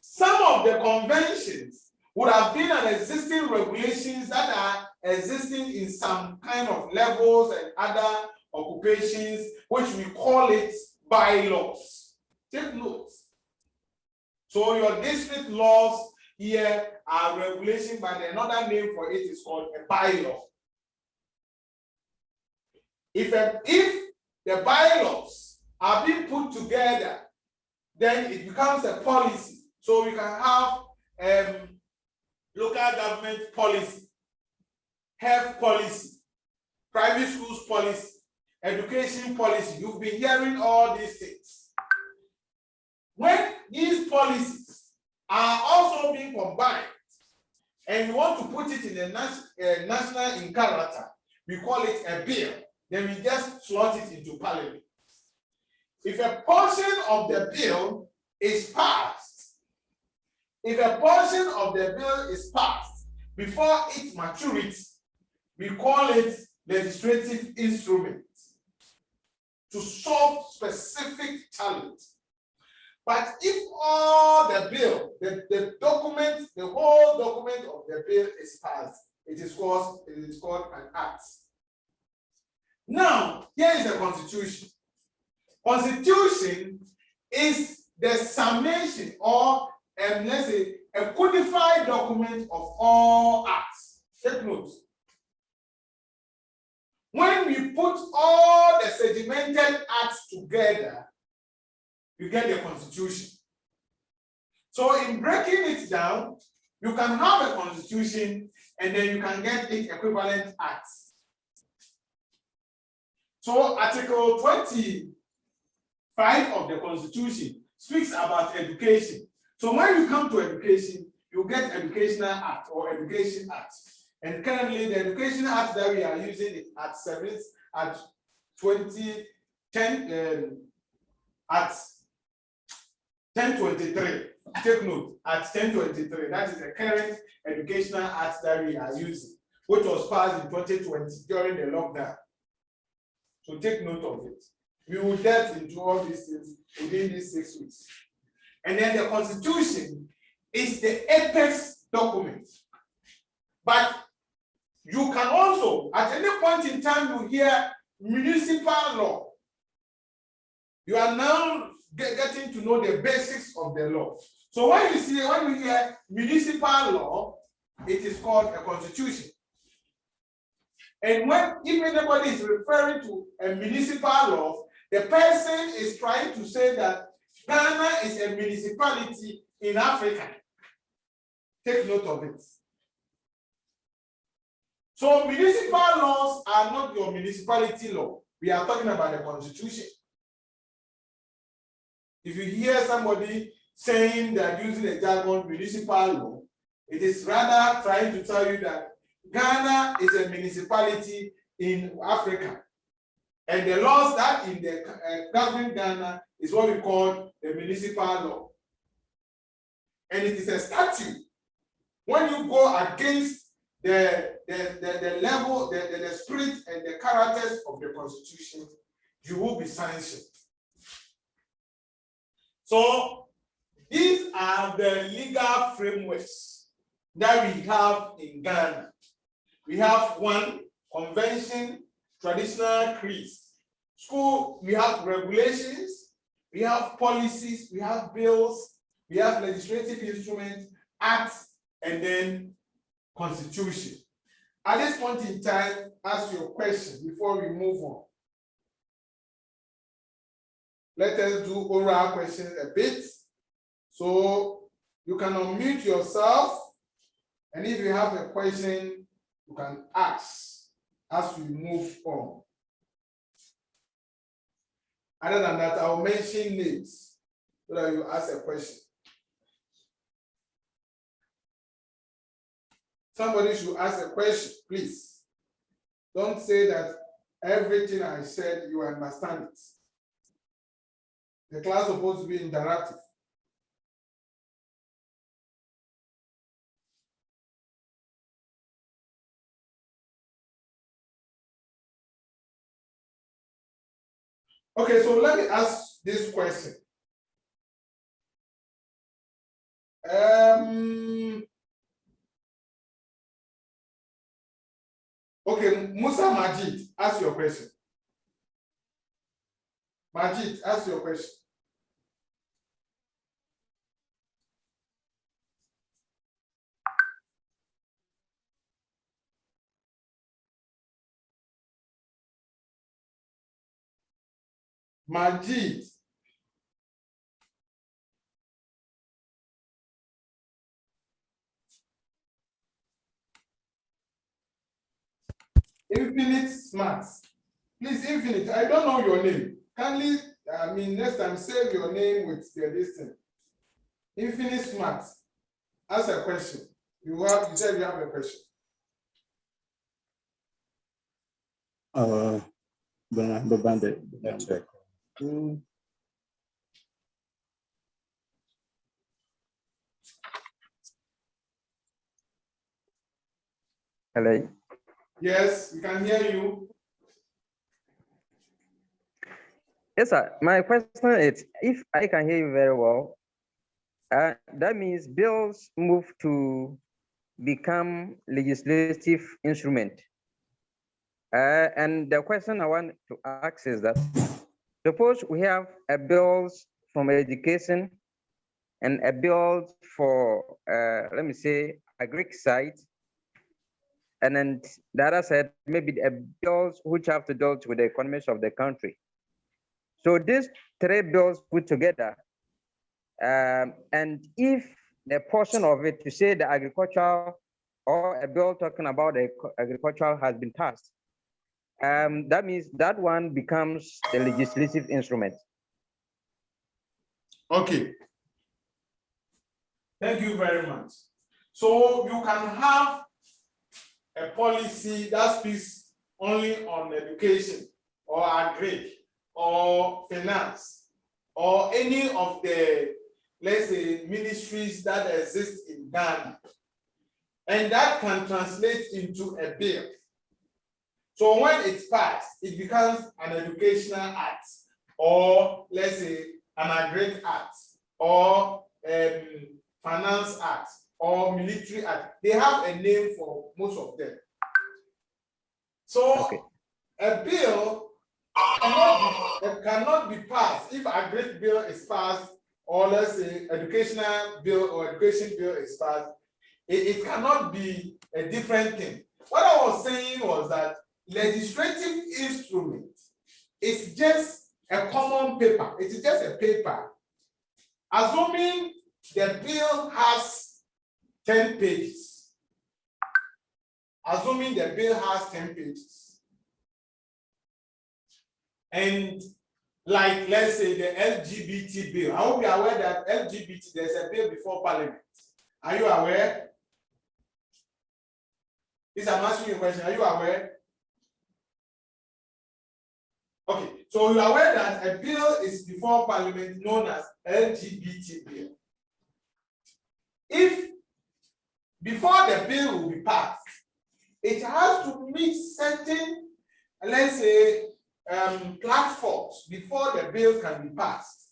Some of the conventions would have been an existing regulations that are existing in some kind of levels and other occupations, which we call it bylaws. Take note. So your district laws here are regulations, but another name for it is called a bylaw. If the bylaws are being put together, then it becomes a policy. So we can have local government policy, health policy, private schools policy, education policy. You've been hearing all these things. When these policies are also being combined and you want to put it in a national in character, we call it a bill. Then we just slot it into parliament. If a portion of the bill is passed, before its maturity, we call it legislative instrument to solve specific challenge. But if all the bill, the document, the whole document of the bill is passed, it is called an act. Now, here is the Constitution. Constitution is the summation or let's say a codified document of all acts. Take note. When we put all the sedimented acts together, you get the Constitution. So in breaking it down, you can have a Constitution and then you can get its equivalent acts. So Article 25 of the Constitution speaks about education. So when you come to education, you get Educational Act or Education Act. And currently the Education Act that we are using is at 2010 at 1023. Take note, at 1023. That is the current Educational Act that we are using, which was passed in 2020 during the lockdown. So take note of it. We will delve into all these things within these 6 weeks. And then the Constitution is the apex document. But you can also, at any point in time, you hear municipal law. You are now getting to know the basics of the law. So when you hear municipal law, it is called a constitution. And if anybody is referring to a municipal law, the person is trying to say that Ghana is a municipality in Africa. Take note of it. So municipal laws are not your municipality law. We are talking about the constitution. If you hear somebody saying that using a jargon municipal law, it is rather trying to tell you that Ghana is a municipality in Africa. And the laws that in the governing Ghana is what we call the municipal law. And it is a statute. When you go against the level, the spirit and the characters of the constitution, you will be sanctioned. So these are the legal frameworks that we have in Ghana. We have one, convention, traditional creeds. School, we have regulations, we have policies, we have bills, we have legislative instruments, acts, and then constitution. At this point in time, ask your question before we move on. Let us do oral questions a bit. So you can unmute yourself, and if you have a question, you can ask as we move on. Other than that, I'll mention names so that you ask a question. Somebody should ask a question, please. Don't say that everything I said, you understand it. The class is supposed to be interactive. Okay, so let me ask this question. Okay, Musa Majid, ask your question. Majid, ask your question. Majid. Infinite Smarts. Please, Infinite, I don't know your name. Kindly, next time save your name with the distance. Infinite Smarts. Ask a question. You said you have a question. Network. Hello. Yes, we can hear you. Yes, sir. My question is, if I can hear you very well, that means bills move to become legislative instrument. And the question I want to ask is that, suppose we have a bills from education and a bill for, let me say, a Greek side, and then the other side, maybe a bills which have to deal with the economies of the country. So these three bills put together, and if the portion of it to say the agricultural or a bill talking about the agricultural has been passed, that means that one becomes the legislative instrument. Okay. Thank you very much. So you can have a policy that speaks only on education or agri or finance or any of the, let's say, ministries that exist in Ghana, and that can translate into a bill. So when it's passed, it becomes an educational act, or let's say an agri act, or finance act, or military act. They have a name for most of them. So okay. A bill cannot be passed if a great bill is passed, or let's say educational bill or education bill is passed. It cannot be a different thing. What I was saying was that legislative instrument is just a common paper. It is just a paper. Assuming the bill has 10 pages. Assuming the bill has 10 pages. And like, let's say the LGBT bill. I hope you are aware that LGBT, there's a bill before Parliament. Are you aware? This I'm asking you a question. Are you aware? Okay, so you are aware that a bill is before Parliament known as LGBT bill. If before the bill will be passed, it has to meet certain, let's say, platforms before the bill can be passed.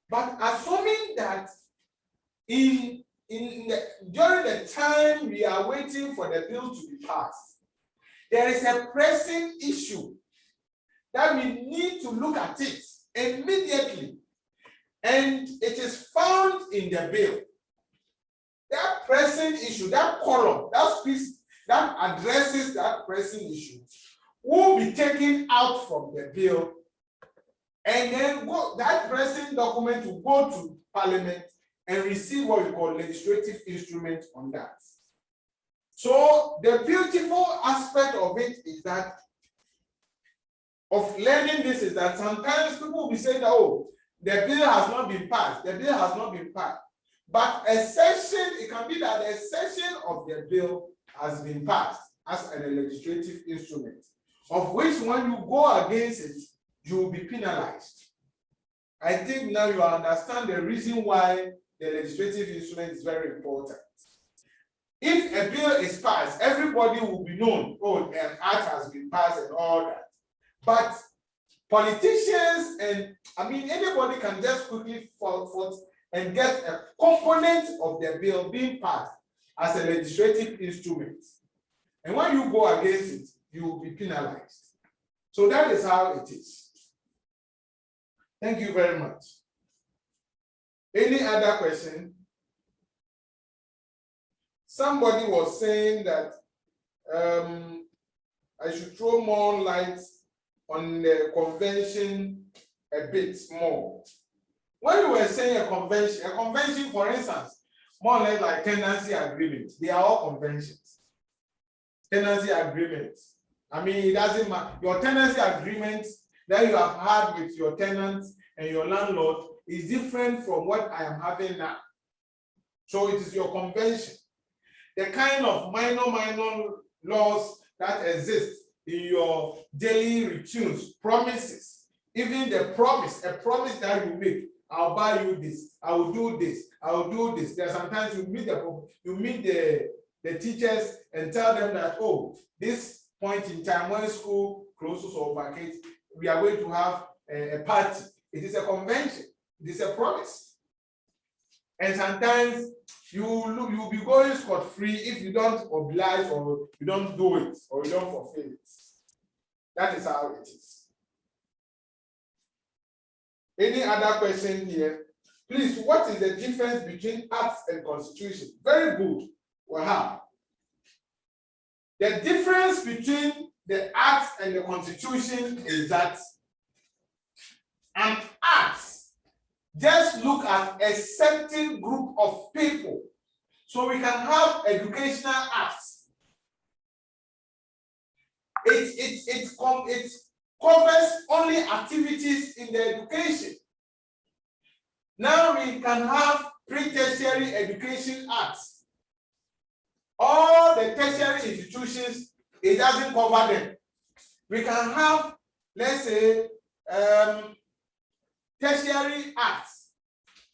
But assuming that during the time we are waiting for the bill to be passed, there is a pressing issue that we need to look at it immediately, and it is found in the bill. That pressing issue, that column, that speaks, that addresses that pressing issue, will be taken out from the bill, and then that pressing document will go to Parliament and receive what we call legislative instrument on that. So the beautiful aspect of it is that, of learning this, is that sometimes people will be saying that, oh, the bill has not been passed, the bill has not been passed. But a section, it can be that a section of the bill has been passed. as a legislative instrument, of which when you go against it, you will be penalized. I think now you understand the reason why the legislative instrument is very important. If a bill is passed, everybody will be known, oh, an act has been passed and all that. But politicians and anybody can just quickly fall forth and get a component of the bill being passed as a legislative instrument. And when you go against it, you will be penalized. So that is how it is. Thank you very much. Any other question? Somebody was saying that I should throw more light on the convention a bit more. When you were saying a convention, for instance, more or less like tenancy agreement, they are all conventions. Tenancy agreements. It doesn't matter. Your tenancy agreement that you have had with your tenants and your landlord is different from what I am having now. So it is your convention. The kind of minor laws that exist in your daily routines, promises, even the promise, a promise that you make, I'll buy you this, I will do this, I will do this. There are sometimes you meet the teachers and tell them that, oh, this point in time when school closes or vacates, we are going to have a party. It is a convention. It is a promise. And sometimes you'll be going scot-free if you don't oblige or you don't do it or you don't fulfill it. That is how it is. Any other question here? Please, what is the difference between acts and constitution? Very good. Wow. The difference between the acts and the constitution is that an act just look at a certain group of people. So we can have educational acts. It covers only activities in the education. Now we can have pre-tertiary education acts. All the tertiary institutions, it doesn't cover them. We can have, let's say, tertiary acts,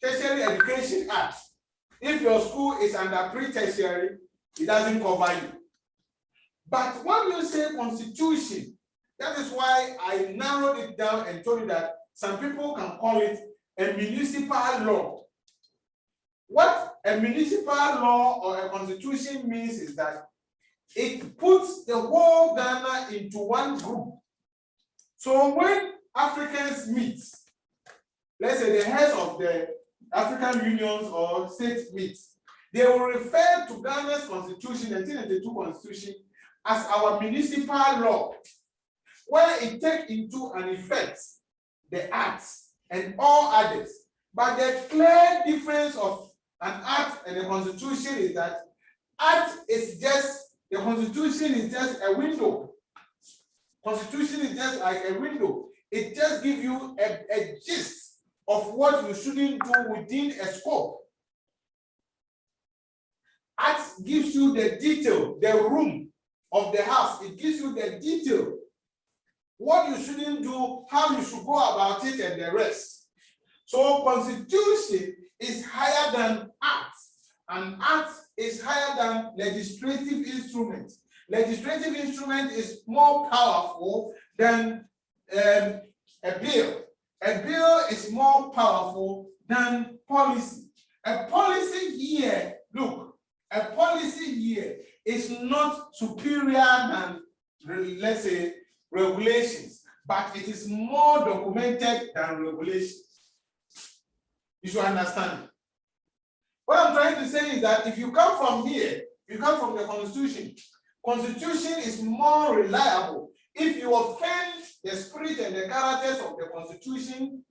tertiary education acts. If your school is under pre-tertiary, it doesn't cover you. But when you say constitution, that is why I narrowed it down and told you that some people can call it a municipal law. What a municipal law or a constitution means is that it puts the whole Ghana into one group. So when Africans meet, let's say the heads of the African unions or states meet, they will refer to Ghana's constitution, the 1992 constitution, as our municipal law, where it takes into an effect the acts and all others. But the clear difference of an act and a constitution is that act is just, the constitution is just a window. Constitution is just like a window. It just gives you a gist of what you shouldn't do within a scope. Act gives you the detail, the room of the house. It gives you the detail, what you shouldn't do, how you should go about it, and the rest. So constitution is higher than act, and act is higher than legislative instrument. Legislative instrument is more powerful than a bill. A bill is more powerful than policy. A policy here, look, a policy here is not superior than, let's say, regulations, but it is more documented than regulations. You should understand. What I'm trying to say is that if you come from here, you come from the constitution, constitution is more reliable. If you offend the spirit and the characters of the constitution,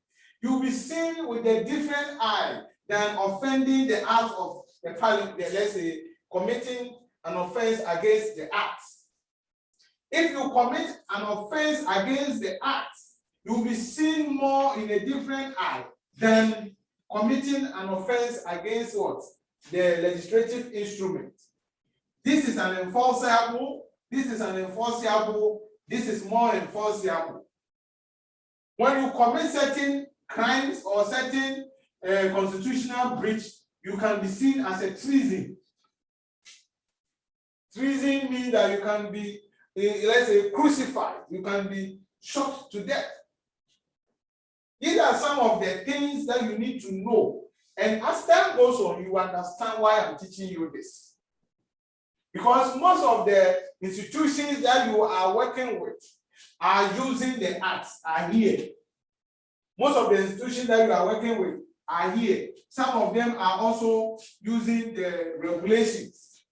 you'll be seen with a different eye than offending the acts of the parliament, let's say, committing an offense against the acts. If you commit an offense against the acts, you'll be seen more in a different eye than committing an offense against what? The legislative instrument. This is an enforceable this is an enforceable, this is more enforceable. When you commit certain crimes or certain constitutional breach, you can be seen as a treason. Treason means that you can be, let's say, crucified. You can be shot to death. These are some of the things that you need to know. And as time goes on, you understand why I'm teaching you this. Because most of the institutions that you are working with are using the acts, are here. Most of the institutions that you are working with are here. Some of them are also using the regulations.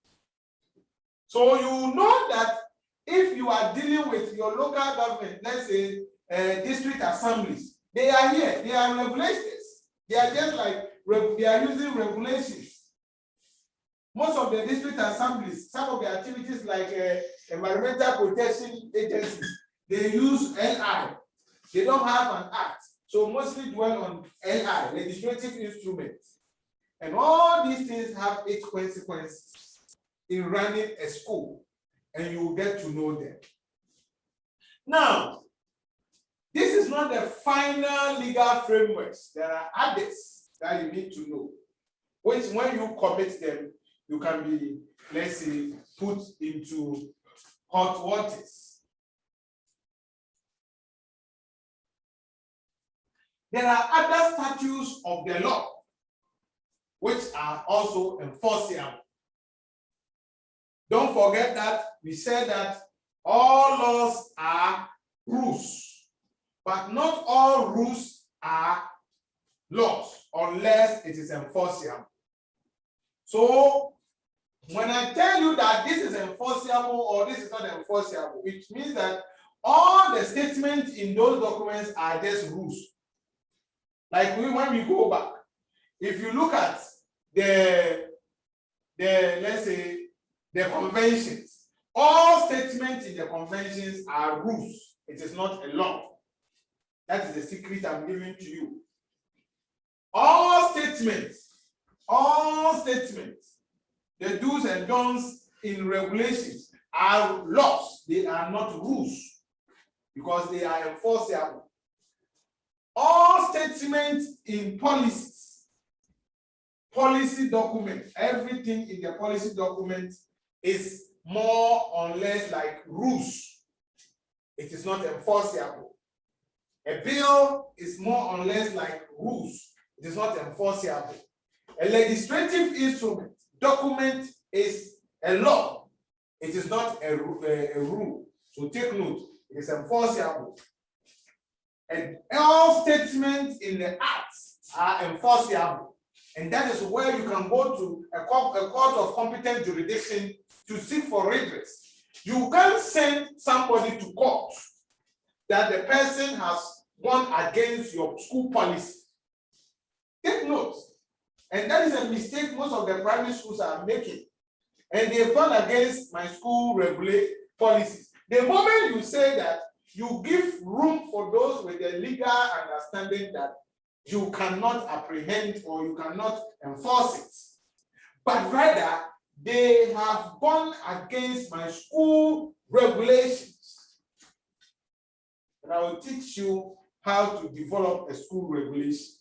So you know that if you are dealing with your local government, let's say district assemblies, they are here, they are regulators. They are just like, they are using regulations. Most of the district assemblies, some of the activities like environmental protection agencies, they use LI. They don't have an act. So mostly dwell on LI, legislative instruments. And all these things have its consequences in running a school, and you will get to know them. Now, this is not the final legal frameworks. There are others that you need to know, which when you commit them, you can be, let's say, put into hot waters. There are other statutes of the law which are also enforceable. Don't forget that we said that all laws are rules, but not all rules are laws unless it is enforceable. So when I tell you that this is enforceable or this is not enforceable, it means that all the statements in those documents are just rules. Like when we go back, if you look at the let's say the conventions, all statements in the conventions are rules. It is not a law. That is the secret I'm giving to you. All statements, the do's and don'ts in regulations are laws. They are not rules because they are enforceable. All statements in policies, policy documents, everything in the policy document is more or less like rules. It is not enforceable. A bill is more or less like rules. It is not enforceable. A legislative instrument, document is a law. It is not a rule. So take note, it is enforceable. And all statements in the acts are enforceable. And that is where you can go to a court of competent jurisdiction to seek for redress. You can't send somebody to court that the person has gone against your school policy. Take note. And that is a mistake most of the private schools are making. And they've gone against my school regulate policies. The moment you say that, you give room for those with the legal understanding that you cannot apprehend or you cannot enforce it. But rather, they have gone against my school regulations. And I will teach you how to develop a school regulation.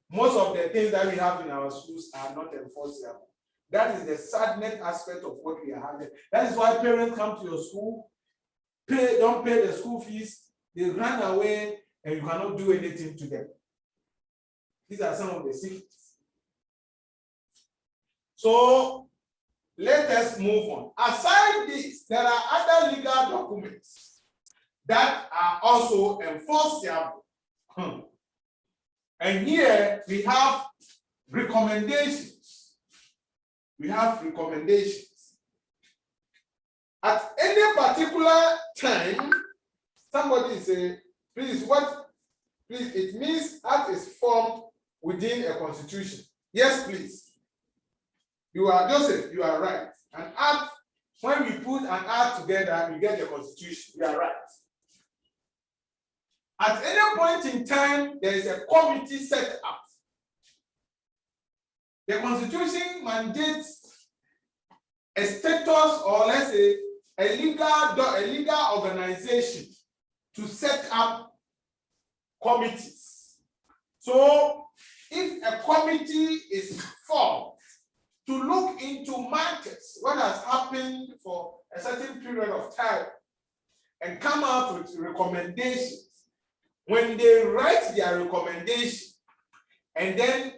Most of the things that we have in our schools are not enforceable. That is the sadness aspect of what we are having. That is why parents come to your school, don't pay the school fees, they run away, and you cannot do anything to them. These are some of the secrets. So let us move on. Aside this, there are other legal documents that are also enforceable. And here we have recommendations. We have recommendations. At any particular time, somebody say, please, what? Please, it means act is formed within a constitution. Yes, please. You are Joseph, you are right. An act, when we put an act together, we get a constitution. You are right. At any point in time, there is a committee set up. The constitution mandates a status, or let's say a legal organization to set up committees. So if a committee is formed to look into matters, what has happened for a certain period of time, and come out with recommendations, when they write their recommendation and then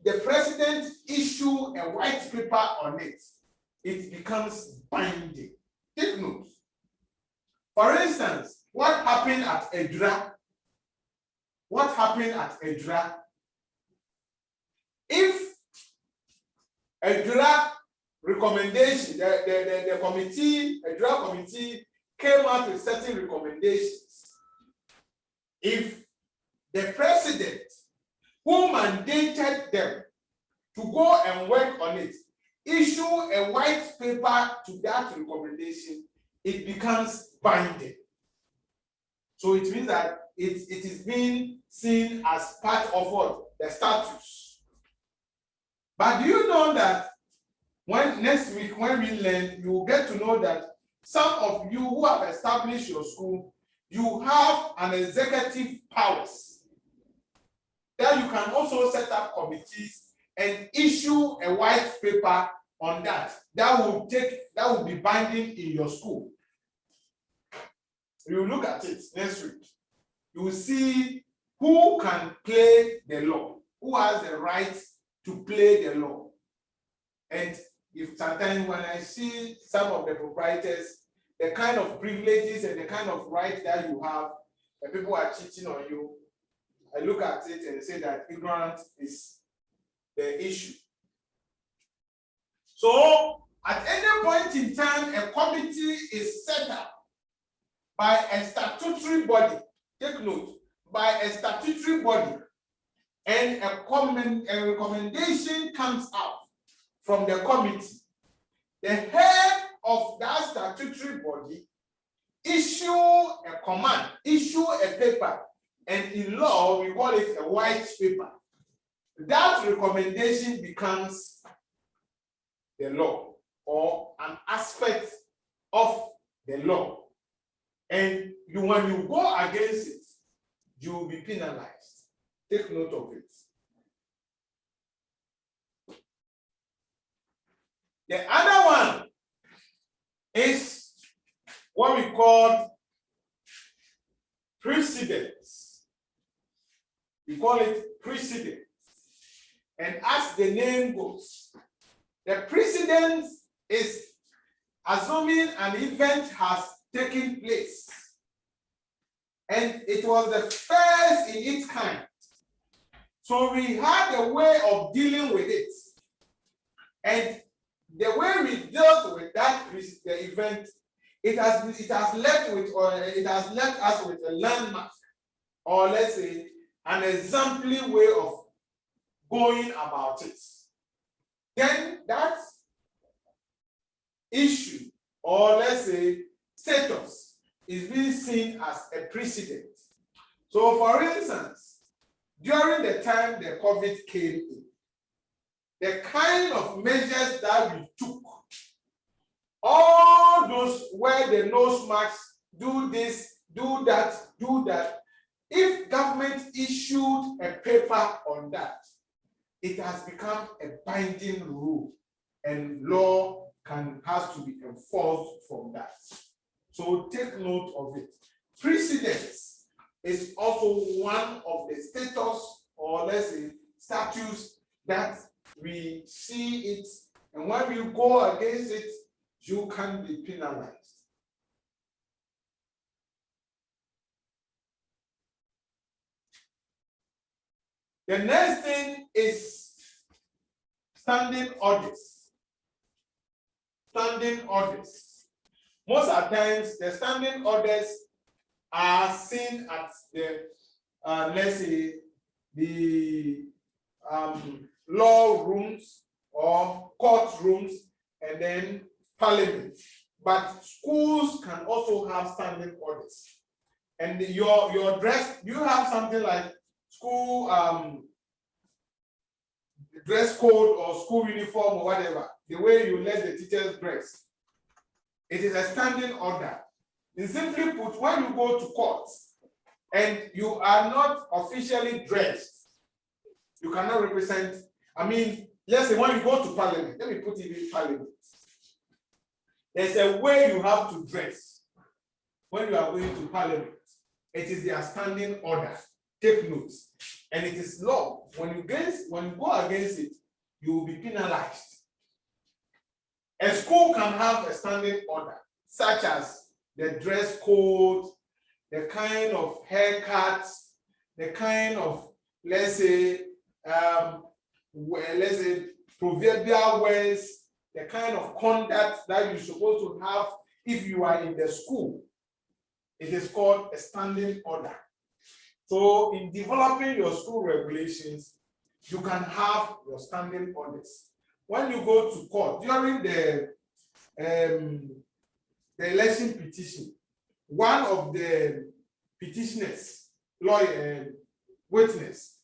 the president issue a white paper on it, it becomes binding. Take note. For instance, what happened at Edra? What happened at Edra? If Edra recommendation, the committee, Edra committee came out with certain recommendations, if the president who mandated them to go and work on it issue a white paper to that recommendation, it becomes binding. So it means that it is being seen as part of what? The statutes. But do you know that when next week, when we learn, you will get to know that some of you who have established your school, you have an executive powers that you can also set up committees and issue a white paper on that. That will be binding in your school. You will look at it next week. You will see who can play the law, who has the right to play the law. And if sometimes when I see some of the proprietors, the kind of privileges and the kind of rights that you have, and people are cheating on you, I look at it and say that ignorance is the issue. So at any point in time, a committee is set up by a statutory body. Take note, by a statutory body, and a recommendation comes out from the committee. The head of that statutory body issue a command, issue a paper, and in law we call it a white paper. That recommendation becomes the law or an aspect of the law. And when you go against it, you will be penalized. Take note of it. The other one is what we call precedence. We call it precedence. And as the name goes, the precedence is assuming an event has taken place. And it was the first in its kind. So we had a way of dealing with it. And the way we dealt with that the event, it has left us with a landmark, or let's say an exemplary way of going about it. Then that issue, or let's say status, is being seen as a precedent. So for instance, during the time the COVID came in, the kind of measures that we took, all those where the nose masks, do this, do that, if government issued a paper on that, it has become a binding rule, and law has to be enforced from that. So take note of it. Precedence is also one of the status, or let's say statutes, that we see it, and when you go against it, you can be penalized. The next thing is standing orders. Standing orders. Most of the times, the standing orders are seen at the, let's say, the law rooms or court rooms, and then parliament. But schools can also have standing orders. And your dress, you have something like school dress code or school uniform or whatever, the way you let the teachers dress. It is a standing order. And simply put, when you go to court and you are not officially dressed, you cannot represent. I mean, let's say when you go to parliament, let me put it in parliament. There's a way you have to dress when you are going to parliament. It is their standing order. Take notes. And it is law. When you go against it, you will be penalized. A school can have a standing order, such as the dress code, the kind of haircuts, the kind of, let's say, proverbial words, the kind of conduct that you're supposed to have if you are in the school. It is called a standing order. So in developing your school regulations, you can have your standing orders. When you go to court, during the election petition, one of the petitioners, lawyer, witness,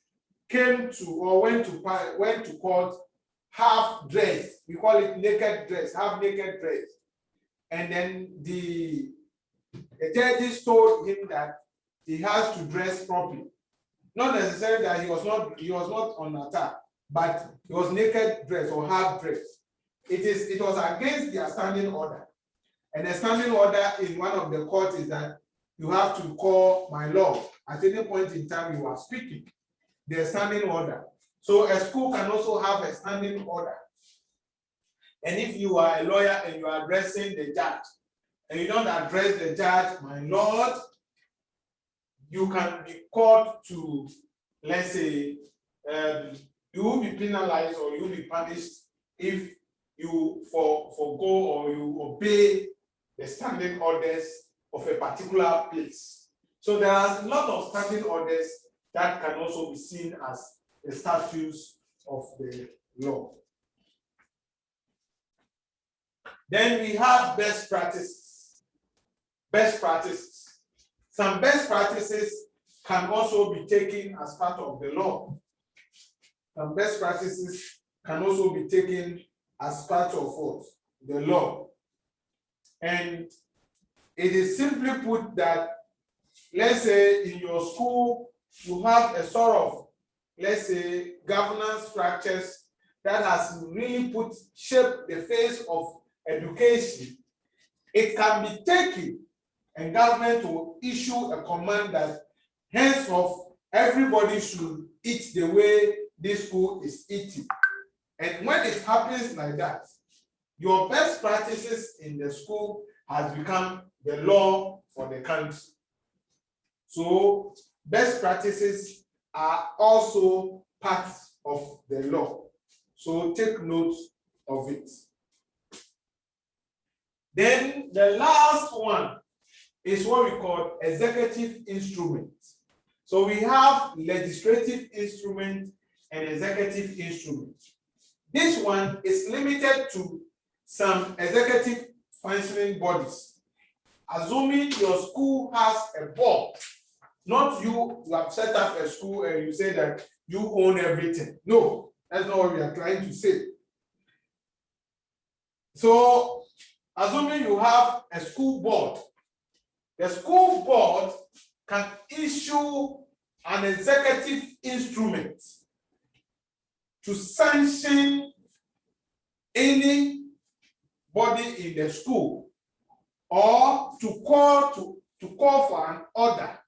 came to or went to court half dressed. We call it naked dress, half naked dress. And then the judges told him that he has to dress properly. Not necessarily that he was not on attack, but he was naked dress or half dress. It was against their standing order. And the standing order in one of the courts is that you have to call my lord at any point in time you are speaking. The standing order. So a school can also have a standing order. And if you are a lawyer and you are addressing the judge, and you don't address the judge, my lord, you can be called to, let's say, you will be penalized or you will be punished if you forgo or you obey the standing orders of a particular place. So there are a lot of standing orders that can also be seen as the statutes of the law. Then we have best practices. Best practices. Some best practices can also be taken as part of the law. Some best practices can also be taken as part of what? The law. And it is simply put that, let's say in your school, you have a sort of, let's say, governance structures that has really shaped the face of education. It can be taken and government will issue a command that henceforth everybody should eat the way this school is eating. And when it happens like that, your best practices in the school has become the law for the country. So best practices are also part of the law. So take note of it. Then the last one is what we call executive instruments. So we have legislative instrument and executive instrument. This one is limited to some executive functioning bodies. Assuming your school has a board, not you have set up a school and you say that you own everything. No, that's not what we are trying to say. So assuming you have a school board, the school board can issue an executive instrument to sanction any body in the school or to call for an order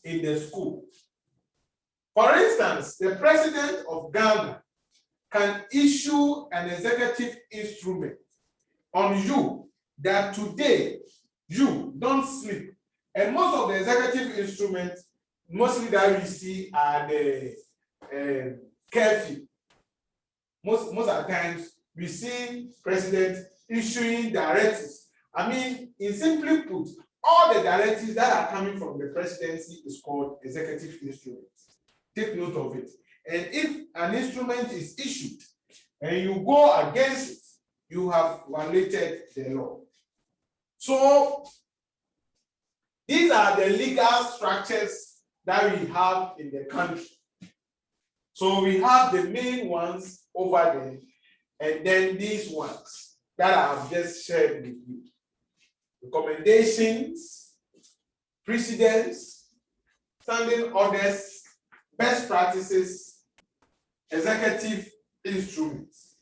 in the school. For instance, the president of Ghana can issue an executive instrument on you that today you don't sleep. And most of the executive instruments, mostly that we see are the curfew. Most of the times we see president issuing directives. I mean, in simply put, all the directives that are coming from the presidency is called executive instruments. Take note of it. And if an instrument is issued and you go against it, you have violated the law. So these are the legal structures that we have in the country. So we have the main ones over there, and then these ones that I have just shared with you. recommendations, precedents, standing orders, best practices, executive instruments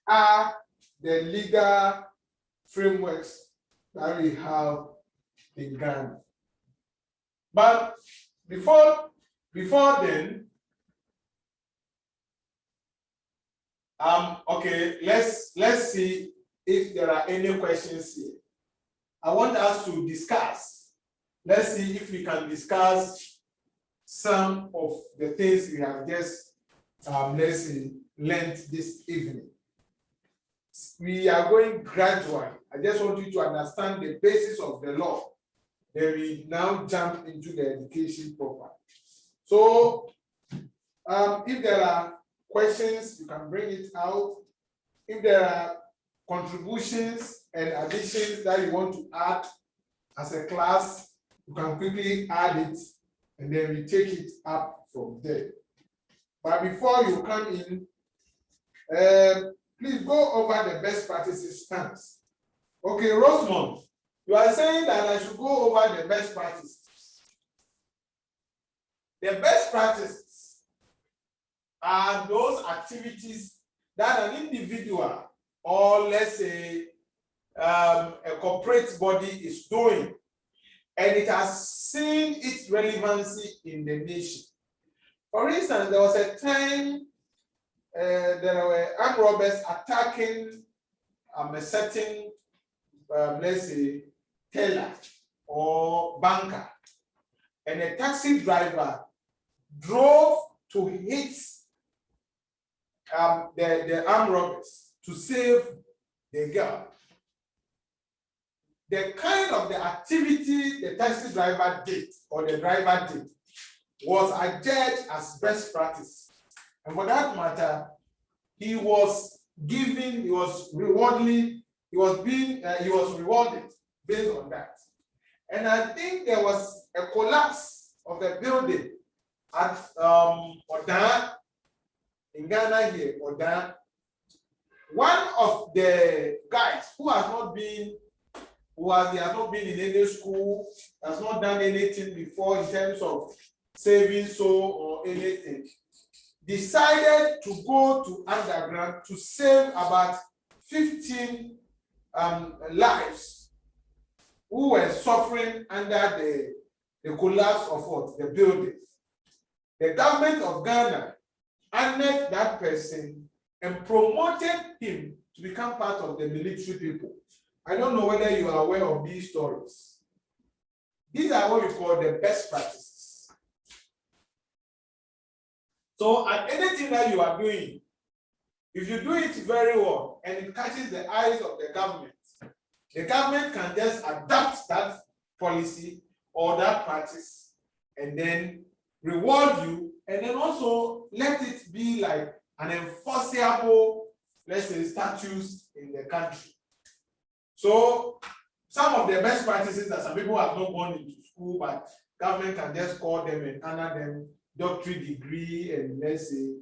are the legal frameworks that we have in Ghana. But before then, okay, let's see if there are any questions here. I want us to discuss. Let's see if we can discuss some of the things we have just let's see, learned this evening. We are going gradually. I just want you to understand the basis of the law. Then we now jump into the education proper. So if there are questions, you can bring it out. If there are contributions and additions that you want to add as a class, you can quickly add it and then we take it up from there. But before you come in, please go over the best practices stance. Okay, Rosemont, you are saying that I should go over the best practices. The best practices are those activities that an individual or let's say a corporate body is doing, and it has seen its relevancy in the nation. For instance, there was a time there were armed robbers attacking a certain, let's say, teller or banker, and a taxi driver drove to hit the armed robbers to save the girl. The kind of the activity the taxi driver did or the driver did was adjudged as best practice. And for that matter, he was rewarded based on that. And I think there was a collapse of the building at Odan in Ghana here, Odan. One of the guys who has not been in any school, has not done anything before in terms of saving soul or anything, decided to go to underground to save about 15 lives who were suffering under the collapse of what? The buildings. The government of Ghana honored that person and promoted him to become part of the military people. I don't know whether you are aware of these stories. These are what we call the best practices. So at anything that you are doing, if you do it very well and it catches the eyes of the government can just adapt that policy or that practice and then reward you, and then also let it be like an enforceable, let's say, statutes in the country. So some of the best practices that some people have not gone into school, but government can just call them and honor them, doctorate degree and let's say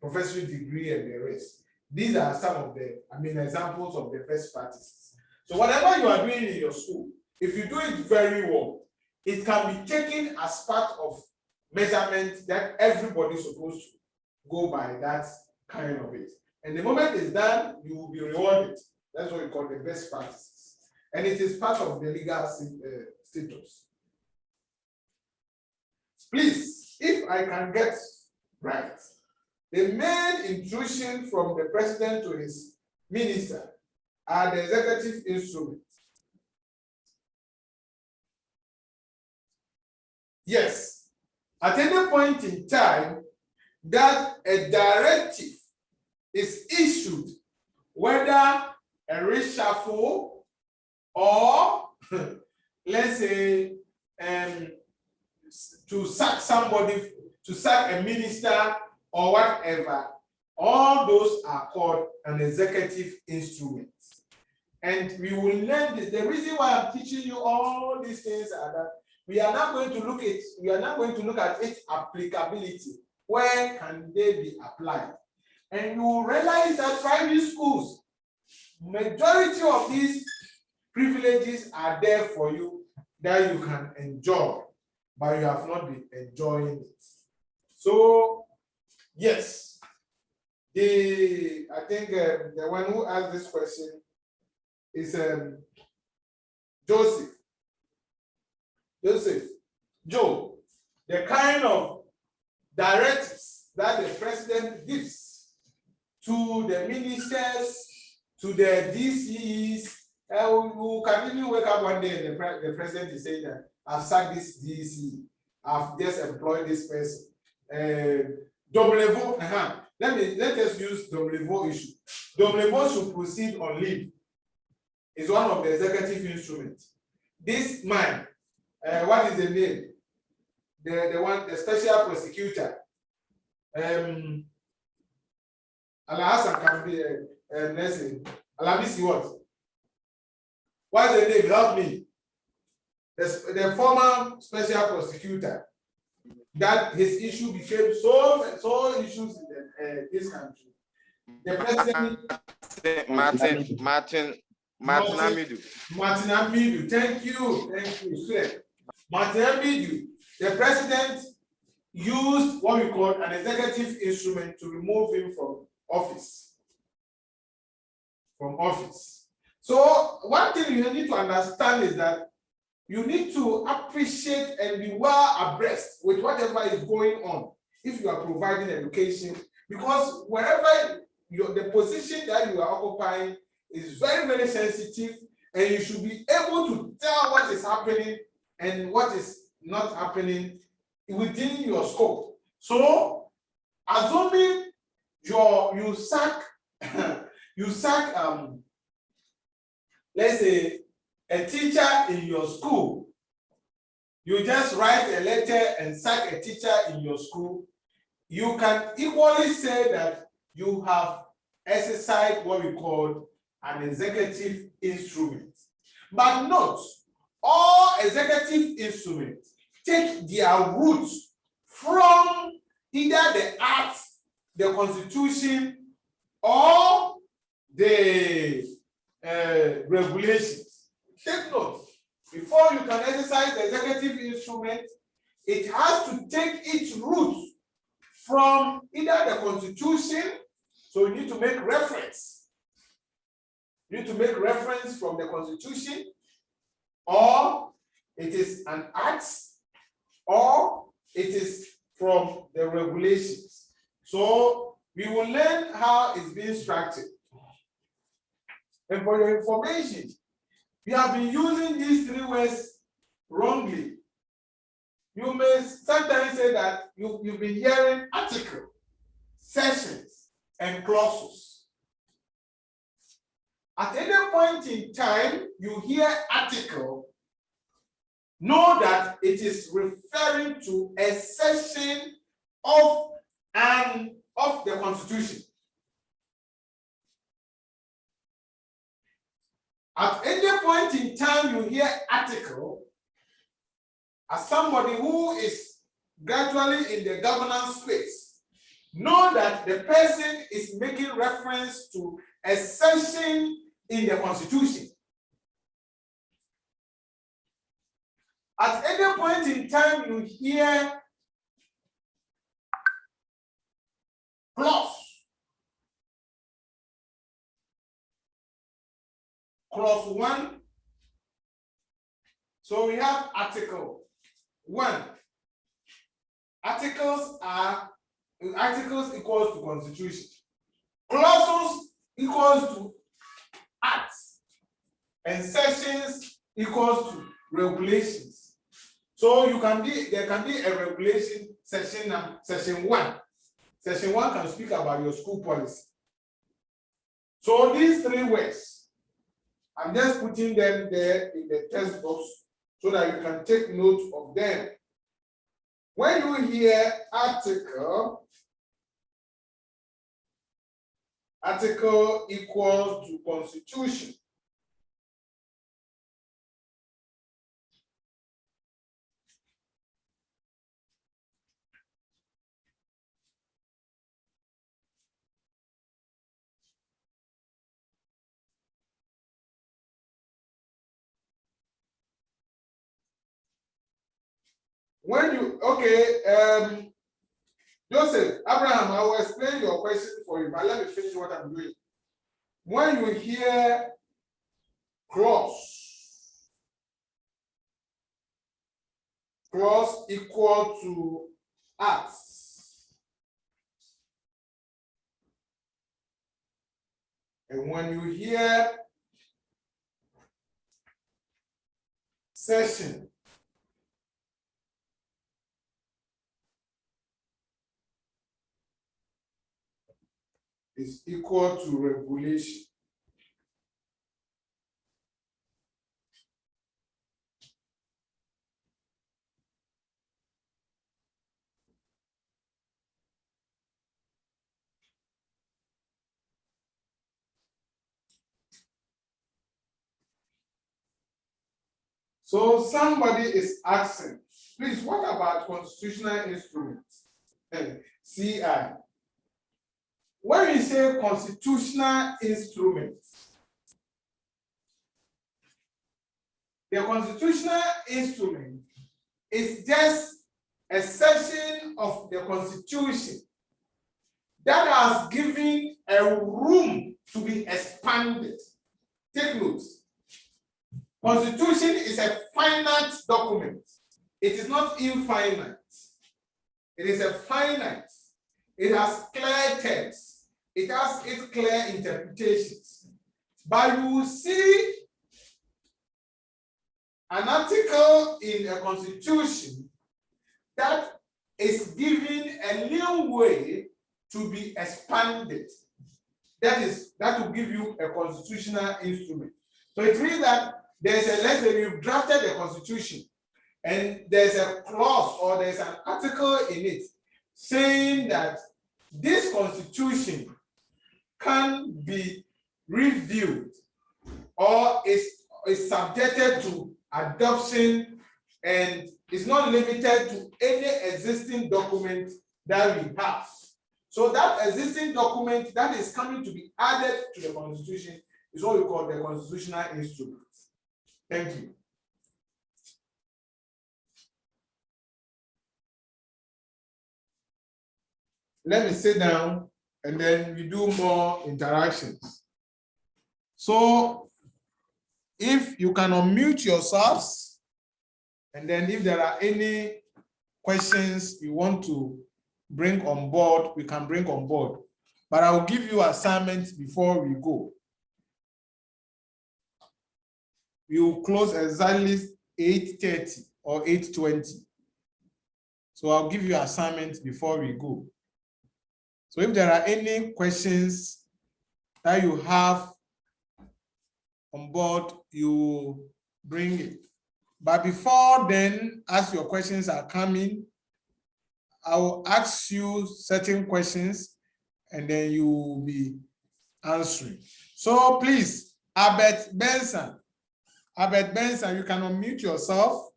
professorate degree and the rest. These are some of the, examples of the best practices. So whatever you are doing in your school, if you do it very well, it can be taken as part of measurement that everybody is supposed to go by that kind of it. And the moment it's done, you will be rewarded. That's what we call the best practices. And it is part of the legal status. Please, if I can get right, the main intrusion from the president to his minister are the executive instruments. Yes, at any point in time that a directive is issued, whether a reshuffle or let's say to sack somebody, to sack a minister or whatever, all those are called an executive instrument. And we will learn this. The reason why I'm teaching you all these things are that we are not going to look at its applicability. Where can they be applied? And you will realize that private schools, majority of these privileges are there for you that you can enjoy, but you have not been enjoying it. So, yes, I think the one who asked this question is Joseph. Joe, the kind of directives that the president gives to the ministers, to the DCs, who can even wake up one day and the president is saying that I've sacked this DC, I've just employed this person. Let us use Doblevo issue. Doblevo should proceed on leave. It's one of the executive instruments. This man, what is the name? The special prosecutor. Alhassan can be Alabisi what? What's the name? Help me. The former special prosecutor, that his issue became so issues in this country. The president Martin Amidu. Martin Amidu, thank you. Martin Amidu, the president used what we call an executive instrument to remove him from office. So one thing you need to understand is that you need to appreciate and be well abreast with whatever is going on if you are providing education, because wherever the position that you are occupying is very, very sensitive, and you should be able to tell what is happening and what is not happening within your scope. So, assuming you sack let's say a teacher in your school, you just write a letter and sack a teacher in your school, you can equally say that you have exercised what we call an executive instrument. But note, all executive instruments take their roots from either the Act, the Constitution, or the regulations. Take note, before you can exercise the executive instrument, it has to take its roots from either the Constitution, so you need to make reference. You need to make reference from the Constitution, or it is an act, or it is from the regulations. So we will learn how it's being structured. And for your information, we have been using these three words wrongly. You may sometimes say that you've been hearing article, sessions, and clauses. At any point in time, you hear article, know that it is referring to a section of the Constitution. At any point in time, you hear article, as somebody who is gradually in the governance space, know that the person is making reference to a section in the Constitution. At any point in time, you hear clause. Clause 1. So we have article 1. Articles equals to Constitution. Clauses equals to acts, and sections equals to regulations. So there can be a regulation section 1. Section 1 can speak about your school policy. So these three words, I'm just putting them there in the text box so that you can take note of them. When you hear article equals to Constitution. When you, okay, Joseph, Abraham, I will explain your question for you, but let me finish what I'm doing. When you hear clause equal to acts, and when you hear session is equal to regulation, so somebody is asking, please, what about constitutional instruments? CI. When you say constitutional instruments, the constitutional instrument is just a section of the Constitution that has given a room to be expanded. Take note. Constitution is a finite document. It is not infinite. It is a finite. It has clear text. It has its clear interpretations. But you will see an article in a constitution that is given a new way to be expanded. That will give you a constitutional instrument. So it means that there's a, let's say you've drafted the constitution and there's a clause or there's an article in it saying that this constitution can be reviewed or is subjected to adoption and is not limited to any existing document that we have. So that existing document that is coming to be added to the constitution is what we call the constitutional instrument. Thank you. Let me sit down and then we do more interactions. So if you can unmute yourselves, and then if there are any questions you want to bring on board, we can bring on board. But I will give you assignments before we go. We will close exactly 8:30 or 8:20. So I'll give you assignments before we go. So if there are any questions that you have on board, you bring it. But before then, as your questions are coming, I will ask you certain questions and then you will be answering. So please, Albert Benson, you can unmute yourself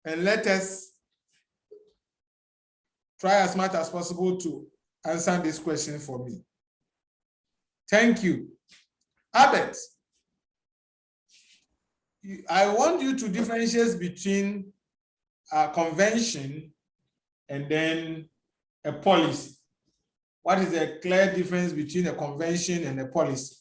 and let us try as much as possible to answer this question for me. Thank you. Albert, I want you to differentiate between a convention and then a policy. What is the clear difference between a convention and a policy?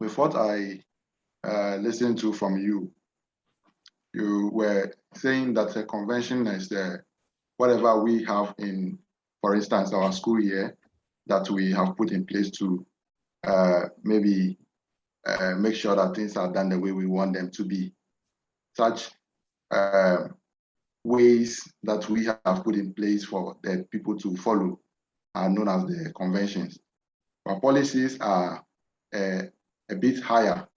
With what I listened to from you, you were saying that a convention is whatever we have in, for instance, our school year that we have put in place to maybe make sure that things are done the way we want them to be. Such ways that we have put in place for the people to follow are known as the conventions. Our policies are a bit higher.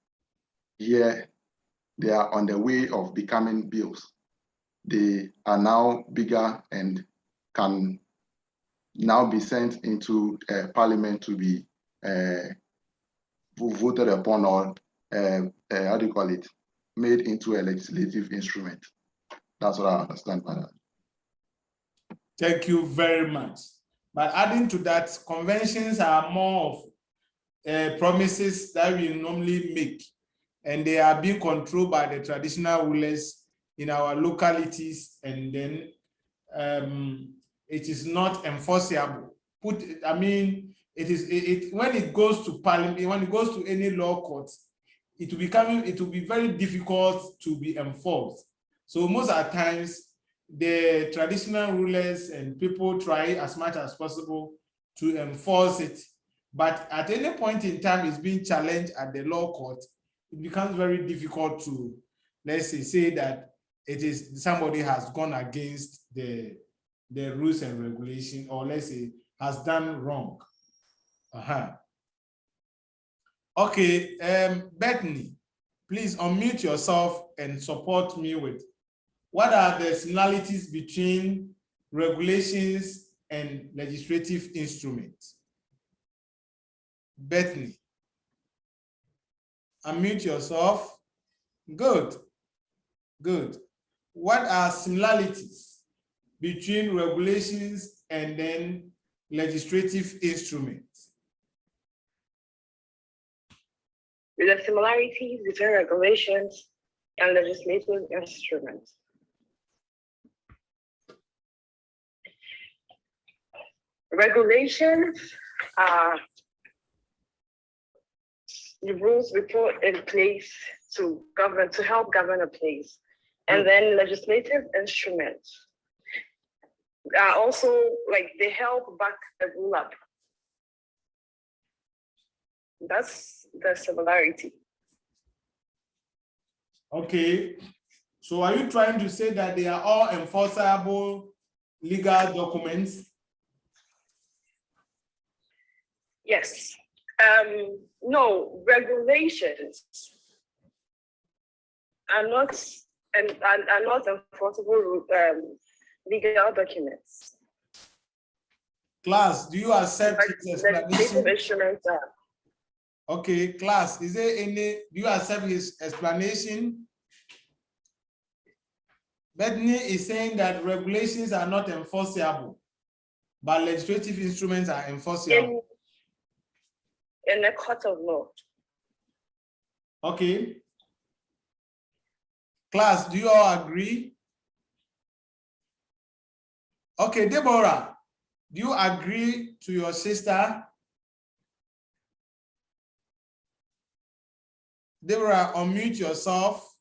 Here, they are on the way of becoming bills. They are now bigger and can now be sent into Parliament to be voted upon or, how do you call it, made into a legislative instrument. That's what I understand by that. Thank you very much. But adding to that, conventions are more of promises that we normally make, and they are being controlled by the traditional rulers in our localities, and then it is not enforceable. When it goes to parliament, when it goes to any law court, it will be very difficult to be enforced. So most of the times, the traditional rulers and people try as much as possible to enforce it. But at any point in time, it's being challenged at the law court. It becomes very difficult to, let's say that it is somebody has gone against the rules and regulations, or let's say has done wrong. Okay, Bethany, please unmute yourself and support me with what are the similarities between regulations and legislative instruments? Bethany, unmute yourself. Good, good. What are similarities between regulations and then legislative instruments? The similarities between regulations and legislative instruments. Regulations are the rules we put in place to help govern a place. And then legislative instruments are also like they help back the rule up. That's the similarity. Okay, so are you trying to say that they are all enforceable legal documents? Yes. No, regulations are not enforceable legal documents. Class, do you accept his explanation? Instruments are. Okay, class, do you accept his explanation? Bethany is saying that regulations are not enforceable, but legislative instruments are enforceable. In a court of law. Okay. Class, do you all agree? Okay, Deborah, do you agree to your sister? Deborah, unmute yourself.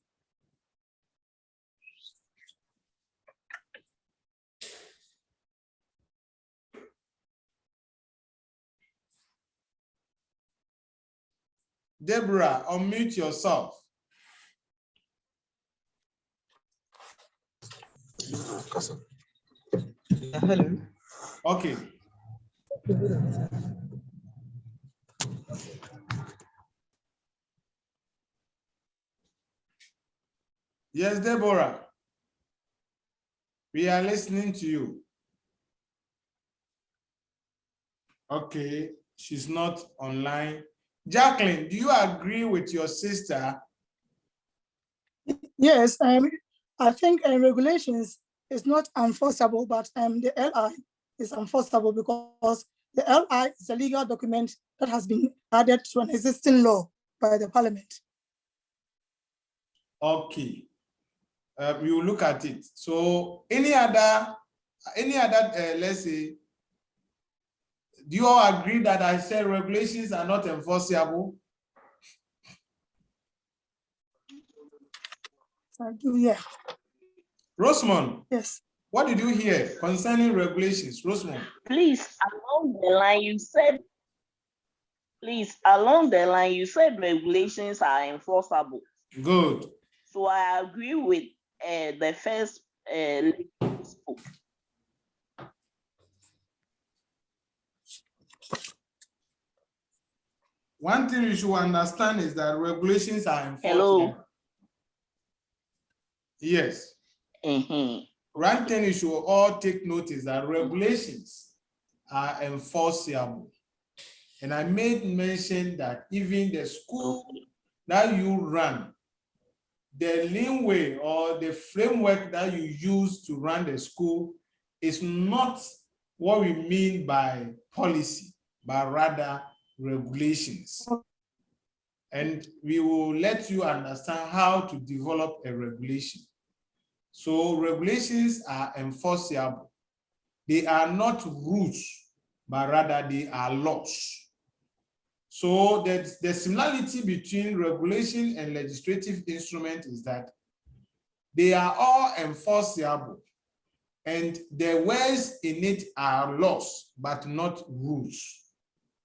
Deborah, unmute yourself. Hello. Okay. Yes, Deborah. We are listening to you. Okay, she's not online. Jacqueline, do you agree with your sister? Yes, I think regulations is not enforceable, but the LI is enforceable because the LI is a legal document that has been added to an existing law by the parliament. Okay, we will look at it. So any other, let's say, do you all agree that I said regulations are not enforceable? I do, yeah. Rosamond. Yes. What did you hear concerning regulations, Rosamond? Please, along the line you said regulations are enforceable. Good. So I agree with the first spoke. One thing you should understand is that regulations are enforceable. Hello. Yes. One thing you should all take notice that regulations are enforceable. And I made mention that even the school that you run, the leeway or the framework that you use to run the school is not what we mean by policy, but rather regulations. And we will let you understand how to develop a regulation. So regulations are enforceable. They are not rules, but rather they are laws. So the similarity between regulation and legislative instrument is that they are all enforceable, and the words in it are laws, but not rules.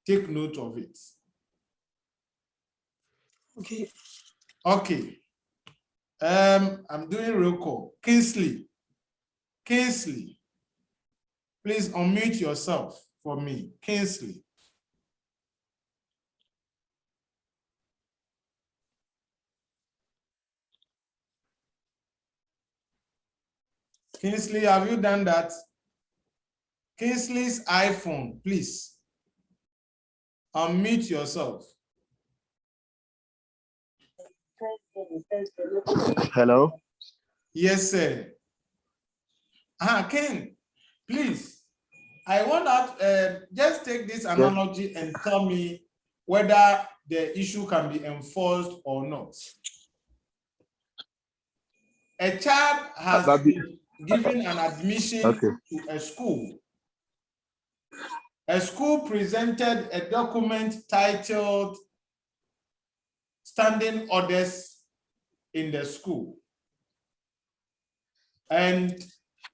Take note of it. Okay. Okay. I'm doing roll call. Kingsley, please unmute yourself for me. Kingsley. Kingsley, have you done that? Kingsley's iPhone, please. Unmute yourself. Hello? Yes, sir. Ken, please. I want that, just take this analogy and tell me whether the issue can be enforced or not. A child has been given an admission to a school. A school presented a document titled Standing Orders in the School. And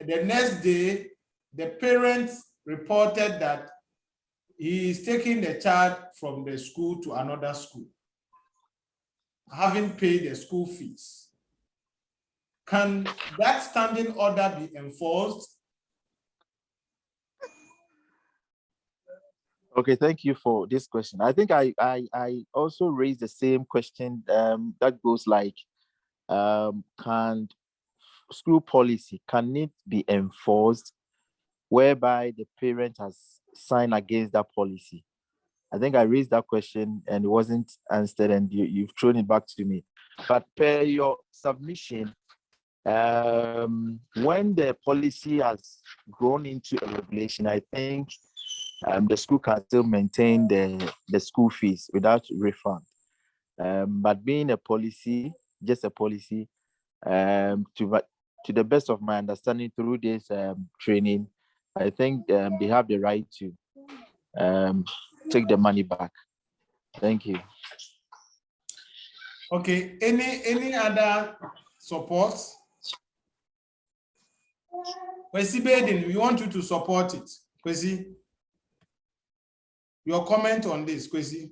the next day, the parents reported that he is taking the child from the school to another school, having paid the school fees. Can that standing order be enforced? Okay, thank you for this question. I think I also raised the same question that goes like, can school policy, can it be enforced whereby the parent has signed against that policy? I think I raised that question and it wasn't answered, and you've thrown it back to me. But per your submission, when the policy has grown into a regulation, I think the school can still maintain the school fees without refund. But being a policy, just a policy, to the best of my understanding through this training, I think they have the right to take the money back. Thank you. Okay, any other support? Kwesi Baden, we want you to support it. Kwesi, your comment on this, Kwesi.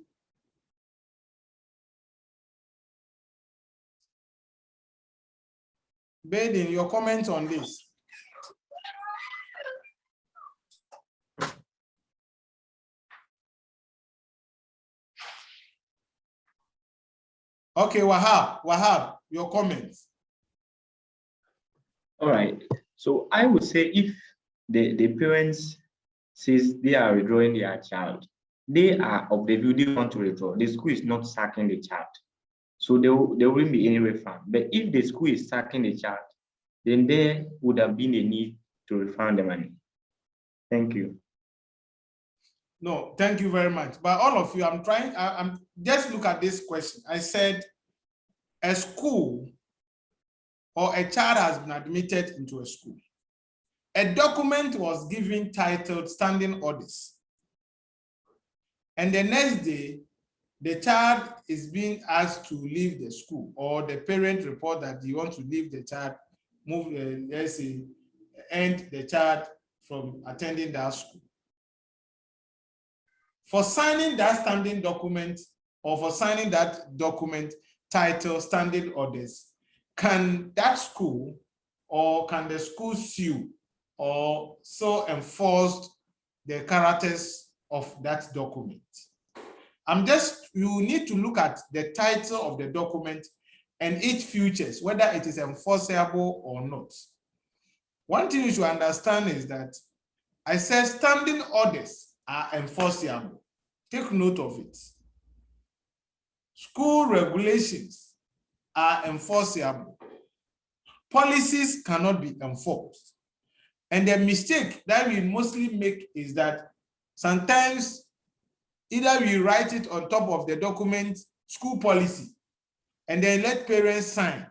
Baden, your comment on this. Okay, Wahab, your comments. All right. So I would say if the parents says they are withdrawing their child, they are of the view they want to withdraw. The school is not sacking the child. So there wouldn't be any refund. But if the school is sacking the child, then there would have been a need to refund the money. Thank you. No, thank you very much. But all of you, I'm just look at this question. I said a school or a child has been admitted into a school. A document was given titled Standing Orders. And the next day, the child is being asked to leave the school, or the parent report that he wants to leave the child, let's say, end the child from attending that school. For signing that standing document, or for signing that document titled Standing Orders, can that school or can the school sue or so enforce the characters of that document? You need to look at the title of the document and its features, whether it is enforceable or not. One thing you should understand is that I said standing orders are enforceable. Take note of it. School regulations are enforceable. Policies cannot be enforced. And the mistake that we mostly make is that sometimes Either we write it on top of the document, school policy, and then let parents sign.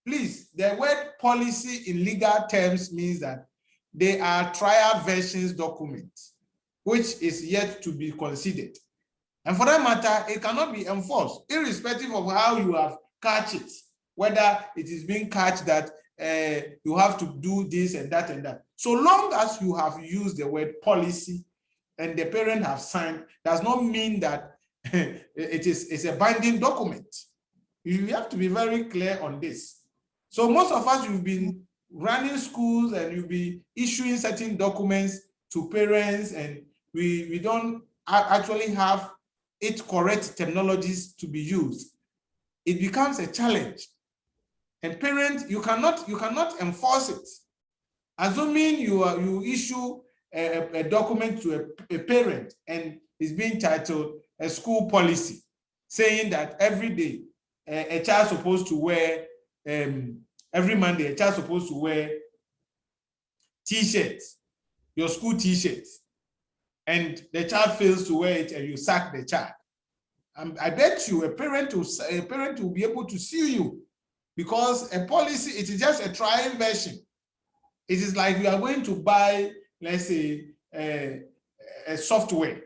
Please, the word policy in legal terms means that they are trial versions documents, which is yet to be considered. And for that matter, it cannot be enforced, irrespective of how you have catch it, whether it is being catch that you have to do this and that and that. So long as you have used the word policy and the parent have signed, does not mean that it's a binding document. You have to be very clear on this. So most of us, you've been running schools and you'll be issuing certain documents to parents, and we don't actually have it correct terminologies to be used. It becomes a challenge. And parents, you cannot enforce it. Assuming you issue a document to a parent and it's being titled a school policy, saying that every day a child supposed to wear, every Monday a child supposed to wear t-shirts, your school t-shirts, and the child fails to wear it and you sack the child. I bet you a parent will be able to sue you, because a policy, it is just a trial version. It is like you are going to buy, let's say, a software,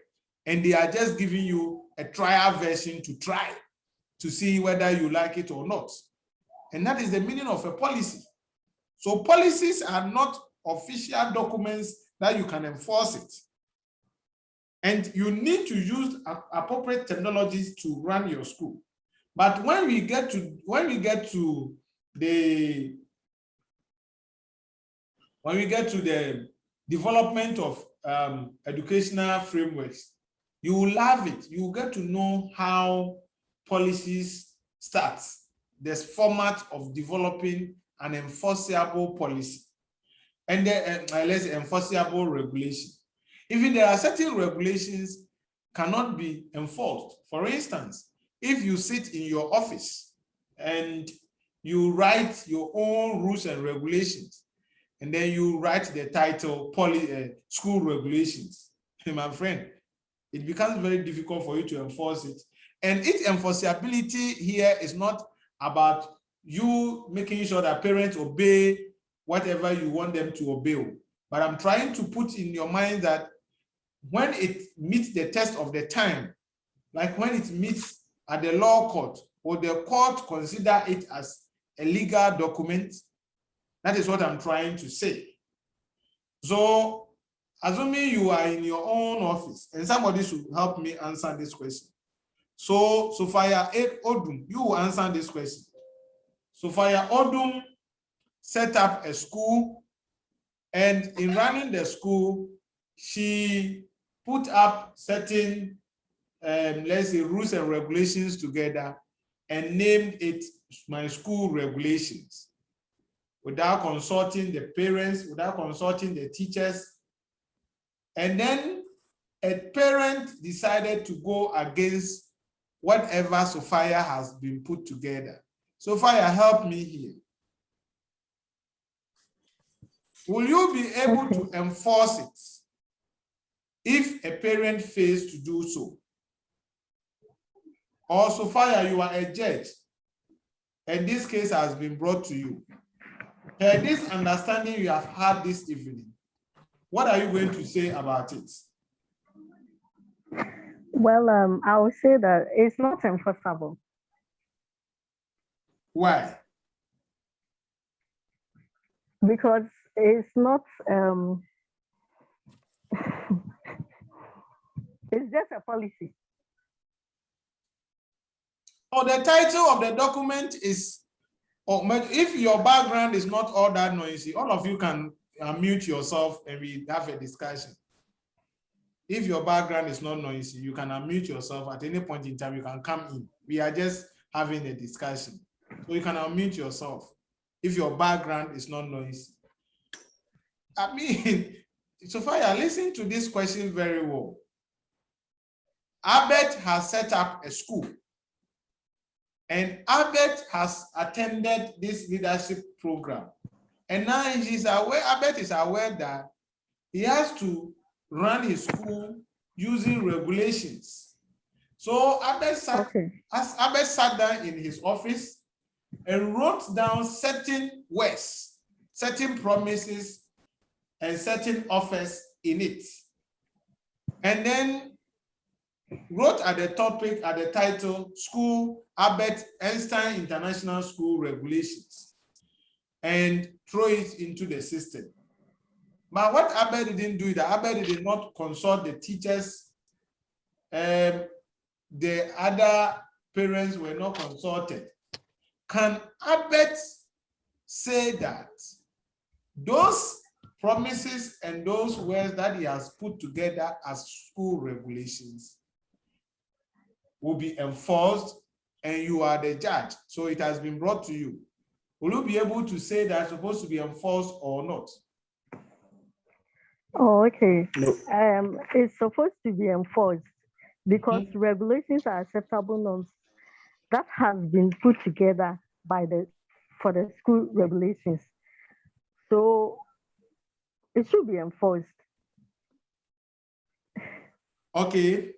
and they are just giving you a trial version to try to see whether you like it or not. And that is the meaning of a policy. So policies are not official documents that you can enforce it. And you need to use appropriate technologies to run your school. But when we get to the development of educational frameworks, you will love it. You will get to know how policies start. There's format of developing an enforceable policy, and then let's say enforceable regulation. Even there are certain regulations cannot be enforced. For instance, if you sit in your office and you write your own rules and regulations, and then you write the title school regulations, my friend, it becomes very difficult for you to enforce it. And its enforceability here is not about you making sure that parents obey whatever you want them to obey. But I'm trying to put in your mind that when it meets the test of the time, like when it meets at the law court, or the court consider it as a legal document, that is what I'm trying to say. So, assuming you are in your own office, and somebody should help me answer this question. So, Sophia Odum, you will answer this question. Sophia Odum set up a school, and in running the school, she put up certain, let's say, rules and regulations together and named it my school regulations, without consulting the parents, without consulting the teachers. And then a parent decided to go against whatever Sophia has been put together. Sophia, help me here. Will you be able to enforce it if a parent fails to do so? Or Sophia, you are a judge, and this case has been brought to you. And this understanding you have had this evening, what are you going to say about it? Well, I would say that it's not enforceable. Why? Because it's not, it's just a policy. Oh, the title of the document is, if your background is not all that noisy, all of you can unmute yourself and we have a discussion. If your background is not noisy, you can unmute yourself at any point in time. You can come in. We are just having a discussion. So you can unmute yourself if your background is not noisy. I mean, Sophia, listen to this question very well. Albert has set up a school, and Albert has attended this leadership program. And now he's aware, Albert is aware that he has to run his school using regulations. So Abed sat down in his office and wrote down certain words, certain promises, and certain offers in it. And then wrote at the topic, at the title, School Albert Einstein International School Regulations, and throw it into the system. But what Abed didn't do, that Abed did not consult the teachers. The other parents were not consulted. Can Abed say that those promises and those words that he has put together as school regulations will be enforced, and you are the judge, so it has been brought to you? Will you be able to say that it's supposed to be enforced or not? Oh, okay. No. It's supposed to be enforced because regulations are acceptable norms that has been put together for the school regulations. So it should be enforced. Okay.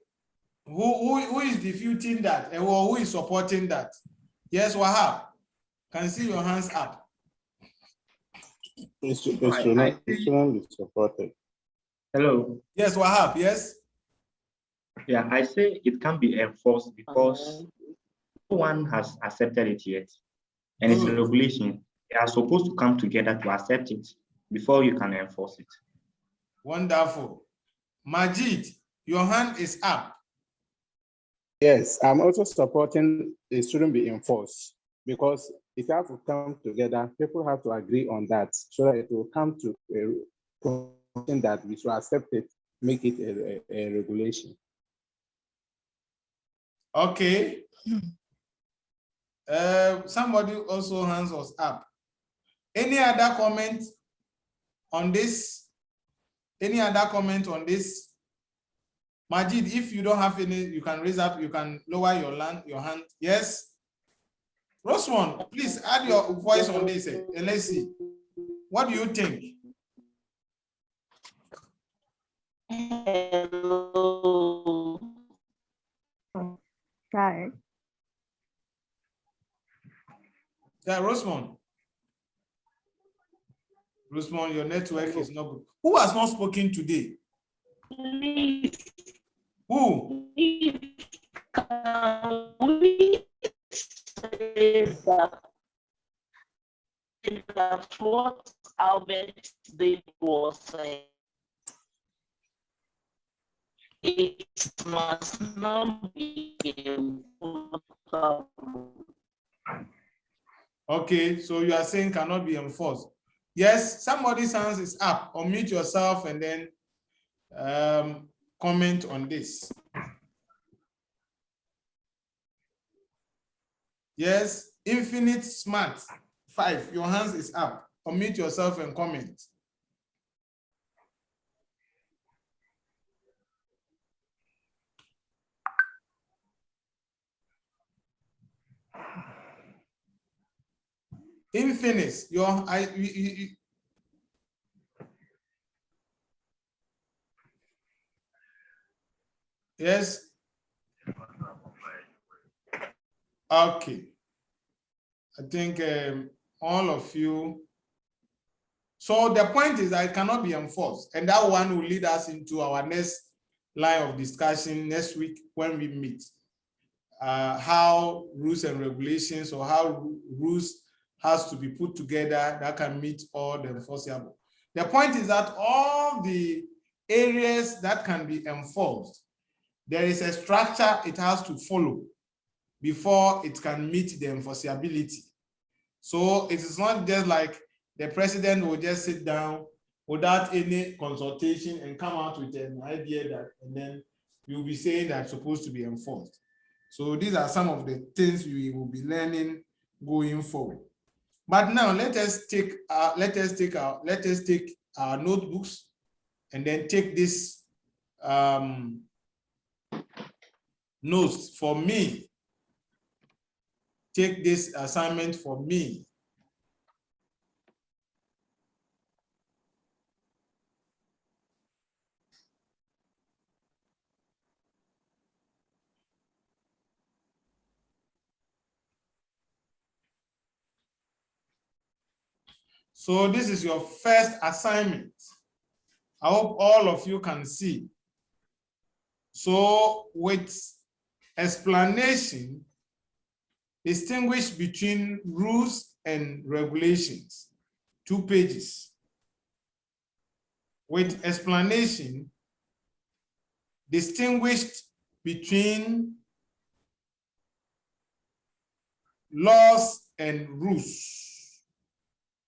Who is disputing that, and who is supporting that? Yes, Wahab. Can see your hands up. It's supported. Hello. Yes, Wahab. Yes. Yeah, I say it can be enforced because no one has accepted it yet, and it's a regulation. They are supposed to come together to accept it before you can enforce it. Wonderful. Majid, your hand is up. Yes, I'm also supporting it shouldn't be enforced because it has to come together. People have to agree on that so that it will come to a conclusion that we should accept it, make it a regulation. Okay. Somebody also hands us up. Any other comment on this? Any other comment on this? Majid, if you don't have any, you can raise up, you can lower your hand. Yes. Roswan, please add your voice on this and let's see. What do you think? Hello. Hi. Yeah, Rosman. Rosman, your network is not good. Who has not spoken today? Who? Can we say that what Albert did was it must not be enforceable. Okay, so you are saying cannot be enforced. Yes, somebody's hands is up. Unmute yourself and then comment on this. Yes, Infinite Smart 5, your hands is up. Unmute yourself and comment. Infinite, yes. Okay. I think all of you. So the point is that it cannot be enforced, and that one will lead us into our next line of discussion next week when we meet. How rules and regulations, or how rules has to be put together that can meet all the enforceable. The point is that all the areas that can be enforced, there is a structure it has to follow before it can meet the enforceability. So it is not just like the president will just sit down without any consultation and come out with an idea that, and then you'll be saying that's supposed to be enforced. So these are some of the things we will be learning going forward. But now let us take our notebooks and then take this notes for me. Take this assignment for me. So this is your first assignment. I hope all of you can see. So with explanation, distinguish between rules and regulations, 2 pages. With explanation, distinguished between laws and rules.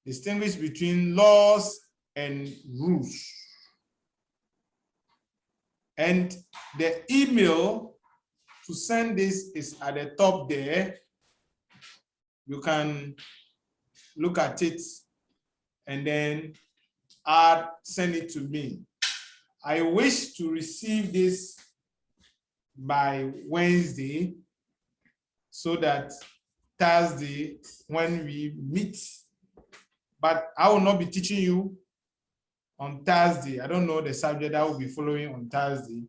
Distinguish between laws and rules. And the email to send this is at the top there. You can look at it and then send it to me. I wish to receive this by Wednesday so that Thursday when we meet, but I will not be teaching you on Thursday. I don't know the subject I will be following on Thursday,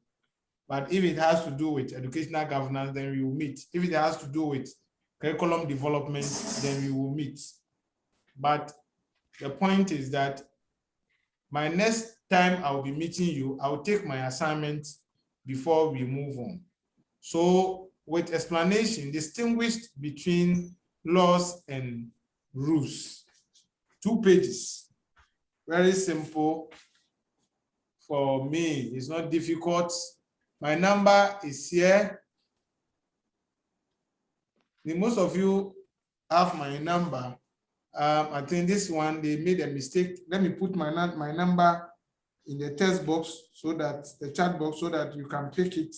but if it has to do with educational governance, then we will meet. If it has to do with curriculum development, then we will meet. But the point is that my next time I will be meeting you, I will take my assignment before we move on. So with explanation, distinguished between laws and rules. 2 pages. Very simple for me. It's not difficult. My number is here. Most of you have my number. I think this one, they made a mistake. Let me put my number in the text box so that the chat box so that you can pick it.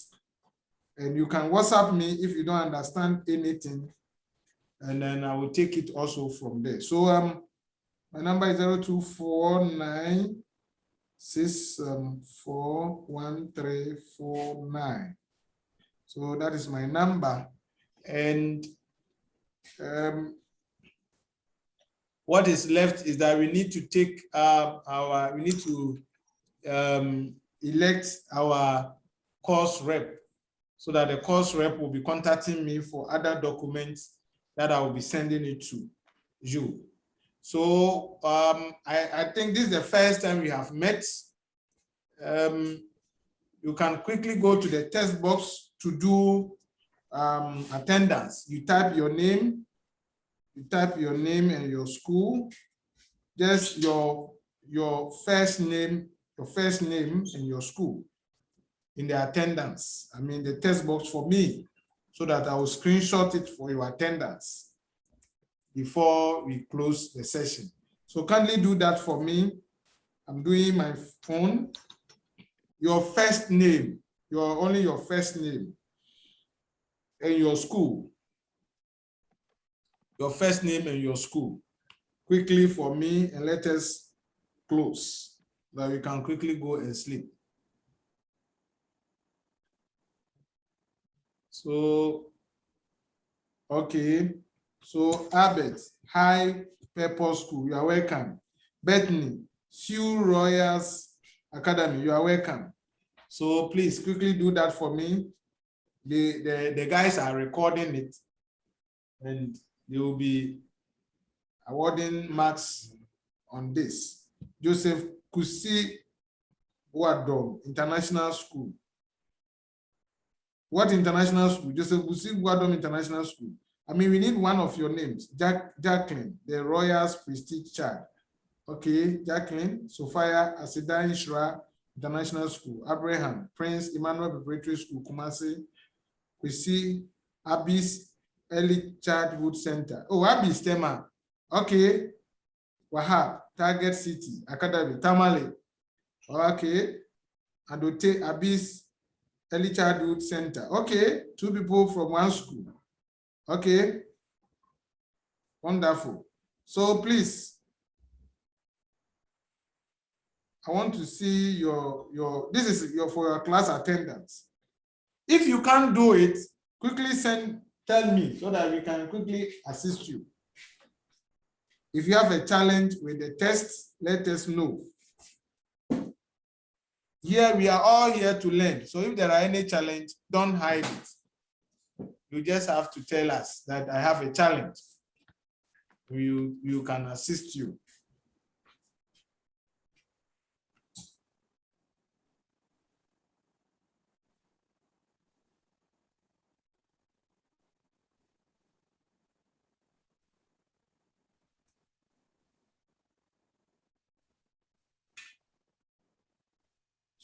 And you can WhatsApp me if you don't understand anything. And then I will take it also from there. So my number is 0249641349. So that is my number. And what is left is that we need to take elect our course rep so that the course rep will be contacting me for other documents that I will be sending it to you. So I think this is the first time we have met. You can quickly go to the text box to do attendance. You type your name and your school, just your first name and your school in the attendance. I mean the text box for me, so that I will screenshot it for your attendance before we close the session. So kindly do that for me. I'm doing my phone. Your first name, only your first name and your school. Your first name and your school. Quickly for me, and let us close so that we can quickly go and sleep. So, okay. So Albert, High Purpose School, you are welcome. Bethany, Psu Royals Academy, you are welcome. So please quickly do that for me. The guys are recording it and they will be awarding marks on this. Joseph Kusi Wadom International School. What international school? Joseph Kusi Wadom International School. I mean, we need one of your names. Jacqueline, the Royals Prestige Child. Okay, Jacqueline, Sophia Asidan Ishra International School. Abraham, Prince Emmanuel Preparatory School, Kumasi. We see Abyss Early Childhood Center. Oh, Abyss Tema. Okay. Wahab, Target City Academy, Tamale. Okay. Adote Abyss Early Childhood Center. Okay. 2 people from 1 school. Okay. Wonderful. So please, I want to see this is for your class attendance. If you can't do it, quickly tell me so that we can quickly assist you. If you have a challenge with the test, let us know. Here, we are all here to learn. So if there are any challenge, don't hide it. You just have to tell us that I have a challenge. You can assist you.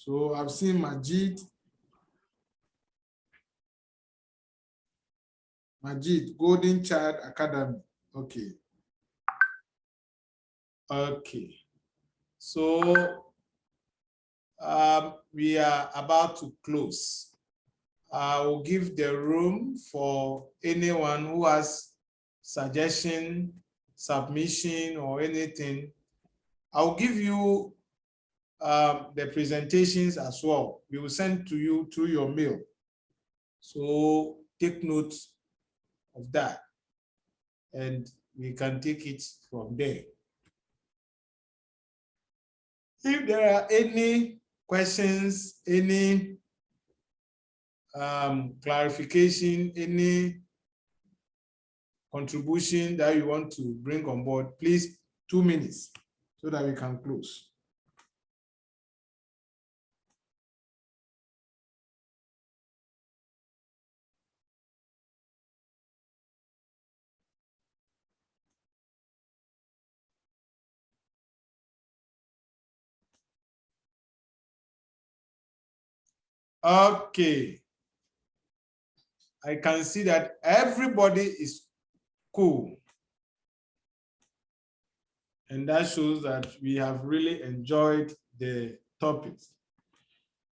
So I've seen Majid. Majid, Golden Child Academy. Okay. Okay. So we are about to close. I will give the room for anyone who has suggestion, submission, or anything. I'll give you the presentations as well. We will send to you through your mail. So take note of that, and we can take it from there. If there are any questions, any clarification, any contribution that you want to bring on board, please, 2 minutes so that we can close. Okay. I can see that everybody is cool. And that shows that we have really enjoyed the topics.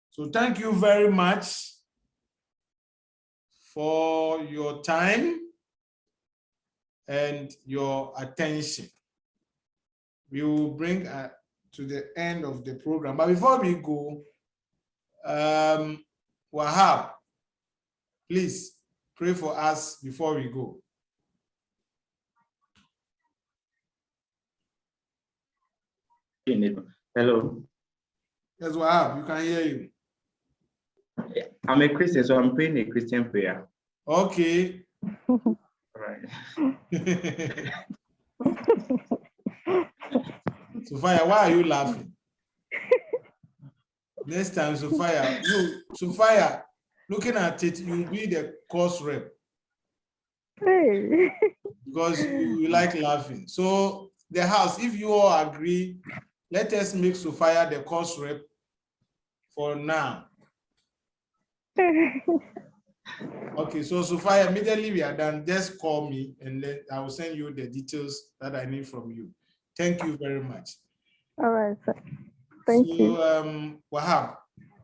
So thank you very much for your time and your attention. We will bring to the end of the program. But before we go, Wahab, please pray for us before we go. Hello. Yes, Wahab, you can hear you. I'm a Christian, so I'm praying a Christian prayer. Okay. All right. Sophia, why are you laughing? Next time, Sophia, Sophia, looking at it, you'll be the course rep. Hey. Because you like laughing. So the house, if you all agree, let us make Sophia the course rep for now. Okay, so Sophia, immediately we are done, just call me and then I will send you the details that I need from you. Thank you very much. All right, sir. Thank you. Wahab,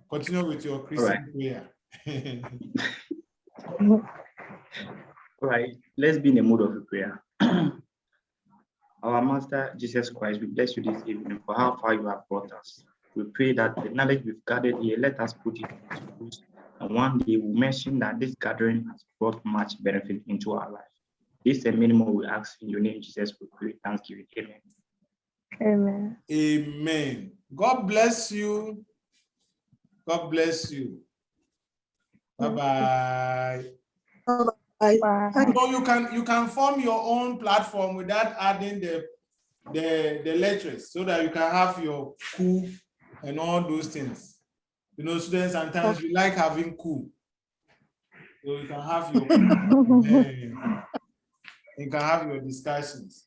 continue with your Christian prayer. All right, let's be in the mood of a prayer. Our Master Jesus Christ, we bless you this evening for how far you have brought us. We pray that the knowledge we've gathered here, let us put it into use. And one day we'll mention that this gathering has brought much benefit into our life. This is a minimum we ask in your name, Jesus. We pray. Thanksgiving. Amen. Amen. Amen. God bless you. God bless you. Bye-bye. Bye. So you can form your own platform without adding the lectures so that you can have your coup and all those things. You know, students sometimes we like having coup. So you can have your you can have your discussions.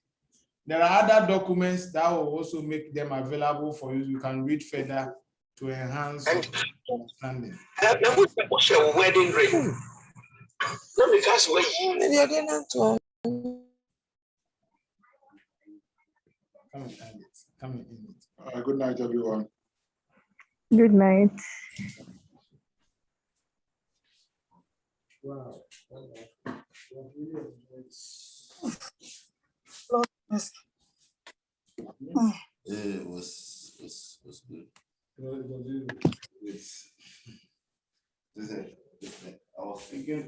There are other documents that will also make them available for you. You can read further to enhance your understanding. What's your wedding ring? Not because maybe I didn't know. Come in. Good night, everyone. Good night. Wow. It was good. I was thinking